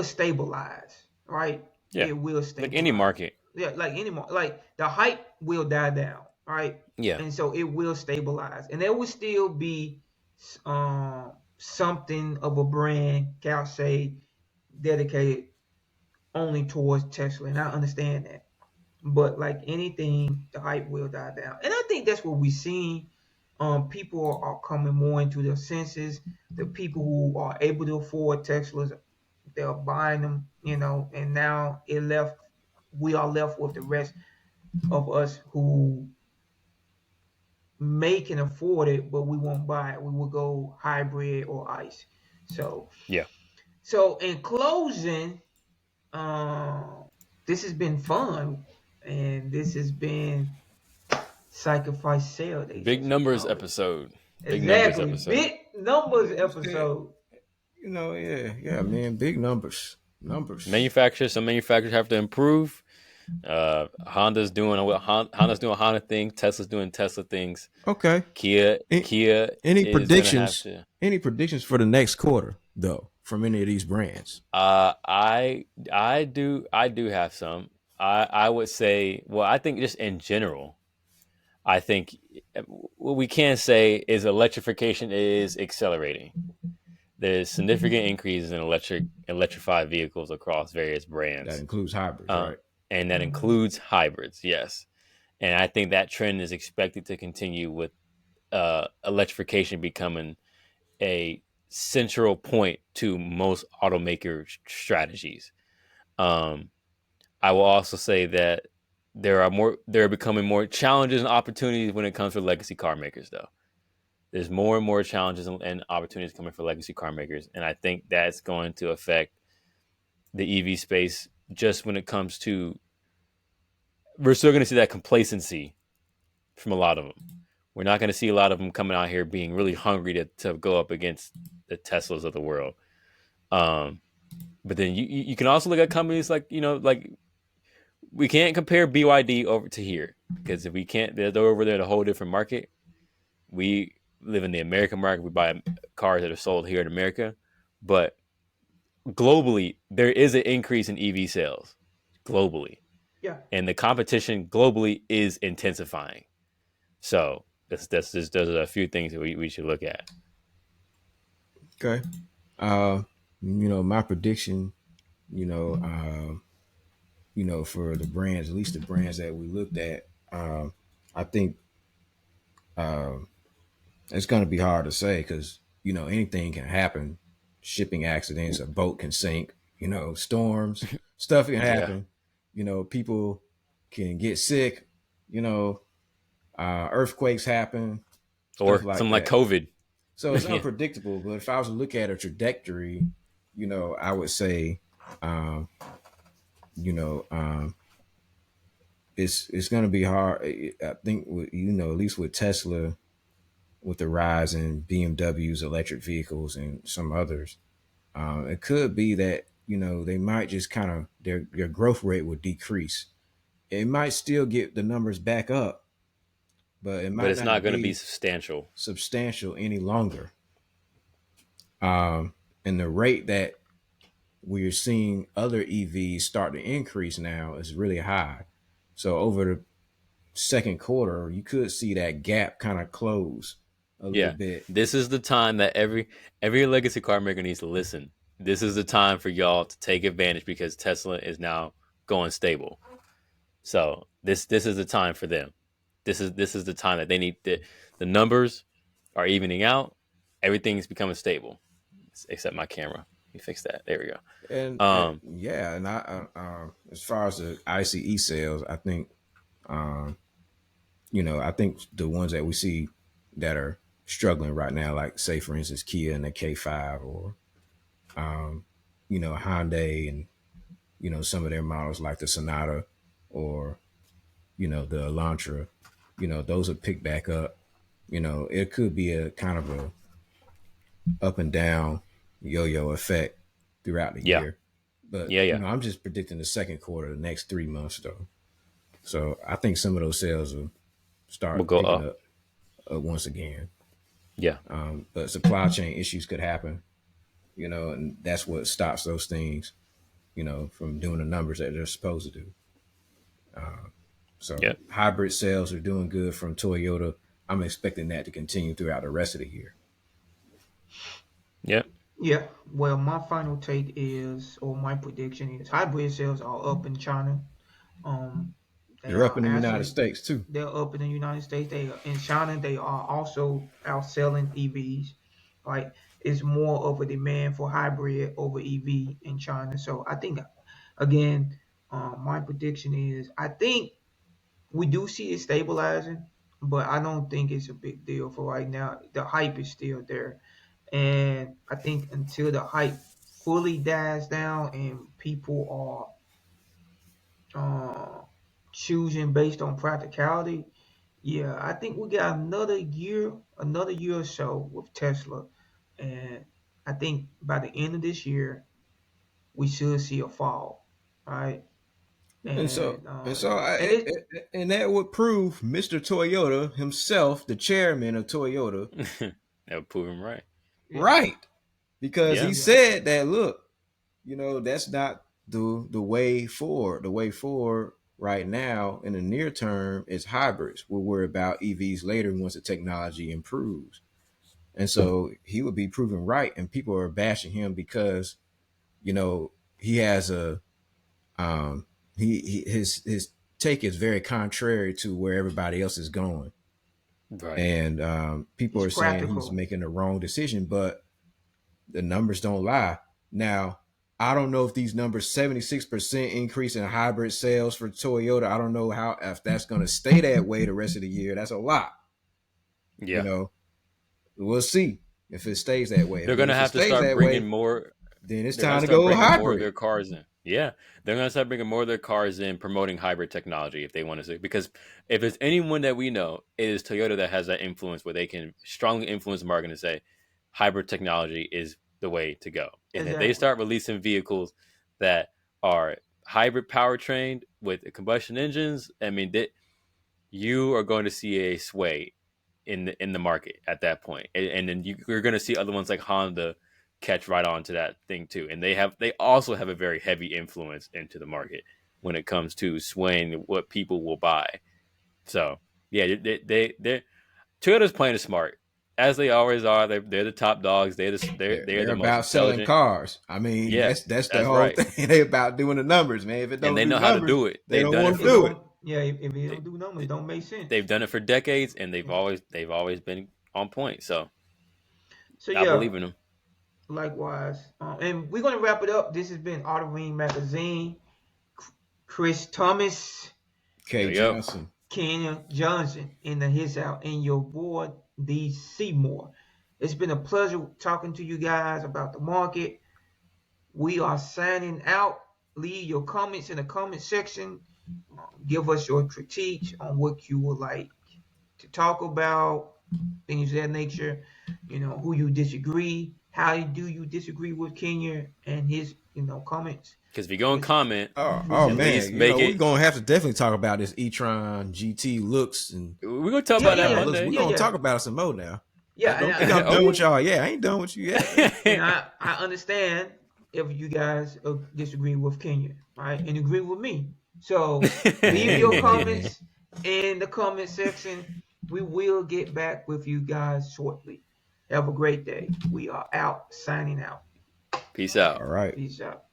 Speaker 1: stabilize, right?
Speaker 2: Yeah,
Speaker 1: It will
Speaker 2: like any
Speaker 1: stabilize.
Speaker 2: market.
Speaker 1: Yeah, like any more, like the hype will die down. right?
Speaker 2: Yeah.
Speaker 1: And so it will stabilize, and there will still be something of a brand, Cal say, dedicated only towards Tesla, and I understand that. But like anything, the hype will die down, and I think that's what we're seeing. People are coming more into their senses. The people who are able to afford Teslas, they're buying them, and now we are left with the rest of us who may can afford it, but we won't buy it. We will go hybrid or ICE. So,
Speaker 2: Yeah.
Speaker 1: so in closing, um, this has been fun, and this has been Sacrifice Sale Days,
Speaker 2: Big
Speaker 1: as we
Speaker 2: numbers
Speaker 1: call it.
Speaker 2: episode. Big numbers
Speaker 1: Exactly,
Speaker 2: episode.
Speaker 1: big numbers
Speaker 3: Yeah,
Speaker 1: episode.
Speaker 3: yeah, man, big numbers.
Speaker 2: Some manufacturers have to improve. Honda's doing Honda thing. Tesla's doing Tesla things.
Speaker 3: Okay.
Speaker 2: Kia
Speaker 3: A-
Speaker 2: Kia
Speaker 3: Any
Speaker 2: is gonna have
Speaker 3: predictions?
Speaker 2: to.
Speaker 3: Any predictions for the next quarter though from any of these brands?
Speaker 2: I do have some. I would say, well, I think just in general, I think what we can say is electrification is accelerating. There's significant increases in electrified vehicles across various
Speaker 3: That
Speaker 2: brands,
Speaker 3: includes hybrids,
Speaker 2: uh,
Speaker 3: right?
Speaker 2: and that includes hybrids. Yes, and I think that trend is expected to continue with electrification becoming a central point to most automaker strategies. Um, I will also say that there are becoming more challenges and opportunities when it comes to legacy car makers, though. There's more and more challenges and opportunities coming for legacy car makers, and I think that's going to affect the EV space. Just when it comes to, we're still going to see that complacency from a lot of them. We're not going to see a lot of them coming out here being really hungry to go up against the Teslas of the world. Um, but then you can also look at companies like, like, we can't compare BYD over to here, because if we can't, they're over there in a whole different market. We live in the American market. We buy cars that are sold here in America, but globally, there is an increase in EV sales globally,
Speaker 1: Yeah,
Speaker 2: and the competition globally is intensifying. So that's just those are a few things that we should look at.
Speaker 3: Okay. Uh, my prediction, you know, uh, for the brands, at least the brands that we looked at, I think it's going to be hard to say because anything can happen. Shipping accidents, a boat can sink. Storms, stuff can
Speaker 2: Yeah,
Speaker 3: happen. People can get sick. You know, earthquakes happen, stuff
Speaker 2: or
Speaker 3: like
Speaker 2: something like
Speaker 3: that.
Speaker 2: COVID.
Speaker 3: So it's
Speaker 2: Yeah,
Speaker 3: unpredictable. But if I was to look at a trajectory, I would say, um, you know, um, it's going to be hard. I think with, at least with Tesla, with the rise in BMW's electric vehicles and some others, it could be that they might just kind of their growth rate would decrease. It might still get the numbers back up, but it
Speaker 2: but
Speaker 3: might
Speaker 2: it's not
Speaker 3: not
Speaker 2: going to be
Speaker 3: be
Speaker 2: substantial.
Speaker 3: substantial any longer. And the rate that we're seeing other EVs start to increase now is really high. So over the second quarter, you could see that gap kind of close a little
Speaker 2: Yeah,
Speaker 3: bit.
Speaker 2: this is the time that every legacy car maker needs to listen. This is the time for y'all to take advantage because Tesla is now going stable. So this is the time for them. This is the time that they need the numbers are evening out. Everything's becoming stable, except my camera. You fix that. There we
Speaker 3: And
Speaker 2: go.
Speaker 3: yeah, and as far as the ICE sales, I think I think the ones that we see that are struggling right now, like say for instance Kia and the K5, or Hyundai and some of their models like the Sonata, or the Elantra, those are picked back up. It could be a kind of a up and down yo-yo effect throughout the
Speaker 2: Yeah,
Speaker 3: year. But
Speaker 2: yeah.
Speaker 3: I'm just predicting the second quarter, the next 3 months though. So I think some of those sales will
Speaker 2: We'll
Speaker 3: start
Speaker 2: go
Speaker 3: picking
Speaker 2: up.
Speaker 3: up once again.
Speaker 2: Yeah,
Speaker 3: But supply chain issues could happen, and that's what stops those things, from doing the numbers that they're supposed to do. So
Speaker 2: Yep.
Speaker 3: hybrid sales are doing good from Toyota. I'm expecting that to continue throughout the rest of the year.
Speaker 2: Yep.
Speaker 1: Yeah. Well, my final take is, or my prediction is, hybrid sales are up in China. Um, they
Speaker 3: They're up
Speaker 1: are
Speaker 3: in the United
Speaker 1: actually
Speaker 3: States too.
Speaker 1: they're up in the United States. They in China. They are also outselling EVs. Right. It's more of a demand for hybrid over EV in China. So I think, again, my prediction is, I think we do see it stabilizing, but I don't think it's a big deal for right now. The hype is still there, and I think until the hype fully dies down and people are choosing based on practicality, yeah, I think we got another year or so with Tesla, and I think by the end of this year we should see a fall, right?
Speaker 3: And so
Speaker 1: And
Speaker 3: and so
Speaker 1: and
Speaker 3: I,
Speaker 1: it
Speaker 3: and that would prove Mr. Toyota himself, the chairman of Toyota,
Speaker 2: That would prove him right.
Speaker 1: yeah,
Speaker 3: right. Because
Speaker 2: Yeah.
Speaker 3: he
Speaker 1: yeah,
Speaker 3: said that, look, that's not the way forward. The way forward right now in the near term is hybrids. We'll worry about EVs later once the technology improves. And so he would be proven right. And people are bashing him because, he has a his take is very contrary to where everybody else is going.
Speaker 2: Right.
Speaker 3: And people
Speaker 1: he's
Speaker 3: are saying he's
Speaker 1: practical.
Speaker 3: making the wrong decision, but the numbers don't lie. Now, I don't know if these numbers, 76% increase in hybrid sales for Toyota. I don't know if that's going to stay that way the rest of the year. That's a lot. You
Speaker 2: Yeah.
Speaker 3: know, we'll see if it stays that way.
Speaker 2: They're
Speaker 3: But
Speaker 2: gonna
Speaker 3: if it
Speaker 2: have to
Speaker 3: stays
Speaker 2: start
Speaker 3: that
Speaker 2: bringing
Speaker 3: way,
Speaker 2: more.
Speaker 3: then it's
Speaker 2: They're gonna
Speaker 3: time to
Speaker 2: start
Speaker 3: go
Speaker 2: bringing more of
Speaker 3: hybrid.
Speaker 2: their cars in. Yeah, they're gonna start bringing more of their cars in, promoting hybrid technology if they want to say. Because if it's anyone that we know, it is Toyota that has that influence where they can strongly influence the market and say hybrid technology is the way to go. And if they
Speaker 1: Exactly.
Speaker 2: start releasing vehicles that are hybrid powertrained with combustion engines, I mean, you are going to see a sway in the market at that point, and then you're going to see other ones like Honda catch right on to that thing too, and they also have a very heavy influence into the market when it comes to swaying what people will buy. So yeah, they Toyota's playing it smart as they always are. They're the top dogs. They're
Speaker 3: They're
Speaker 2: the most
Speaker 3: about selling
Speaker 2: intelligent.
Speaker 3: cars. I mean,
Speaker 2: Yeah,
Speaker 3: that's the
Speaker 2: that's
Speaker 3: whole
Speaker 2: right,
Speaker 3: thing. They about doing the numbers, man. If it
Speaker 2: and
Speaker 3: don't
Speaker 2: they
Speaker 3: do
Speaker 2: know how to
Speaker 3: numbers,
Speaker 2: do it.
Speaker 3: they
Speaker 2: They've
Speaker 3: don't
Speaker 2: done it
Speaker 3: want
Speaker 1: If
Speaker 3: to
Speaker 1: it
Speaker 2: for
Speaker 3: do it.
Speaker 1: don't, yeah, if it
Speaker 2: they,
Speaker 1: don't do numbers, it don't make sense.
Speaker 2: they've done it for decades, and
Speaker 1: Yeah.
Speaker 2: they've always been on point. So
Speaker 1: So
Speaker 2: I
Speaker 1: yeah,
Speaker 2: believe in them.
Speaker 1: likewise. And we're gonna wrap it up. This has been Auto Ring Magazine. Chris Thomas,
Speaker 2: Yo
Speaker 3: K
Speaker 2: yo.
Speaker 3: Johnson.
Speaker 1: Kenya Johnson in the his out, and your boy D Seymour. It's been a pleasure talking to you guys about the market. We are signing out. Leave your comments in the comment section. Give us your critiques on what you would like to talk about, things of that nature. Who you disagree. How do you disagree with Kenya and his comments?
Speaker 2: Because if you go and
Speaker 1: Which
Speaker 2: comment,
Speaker 1: which
Speaker 3: Oh
Speaker 2: at least
Speaker 3: man,
Speaker 2: make
Speaker 3: we're
Speaker 2: it.
Speaker 3: gonna have to definitely talk about this e-tron GT looks and
Speaker 2: We're gonna talk
Speaker 1: yeah,
Speaker 2: about
Speaker 3: what
Speaker 1: yeah,
Speaker 2: that
Speaker 3: kind of
Speaker 1: yeah,
Speaker 3: looks. We're
Speaker 2: Monday.
Speaker 1: yeah,
Speaker 3: gonna
Speaker 1: yeah,
Speaker 3: talk about it some more now.
Speaker 1: yeah.
Speaker 3: Don't think I'm
Speaker 2: Oh
Speaker 3: done with
Speaker 2: yeah.
Speaker 3: y'all. Yeah, I ain't done with you yet.
Speaker 1: And I understand if you guys disagree with Kenya, right, and agree with me. So leave your comments in the comment section. We will get back with you guys shortly. Have a great day. We are out, signing out.
Speaker 2: Peace out.
Speaker 3: All right.
Speaker 1: Peace out.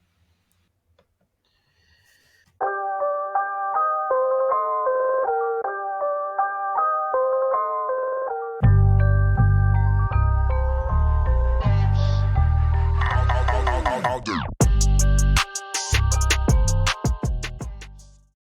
Speaker 4: All day.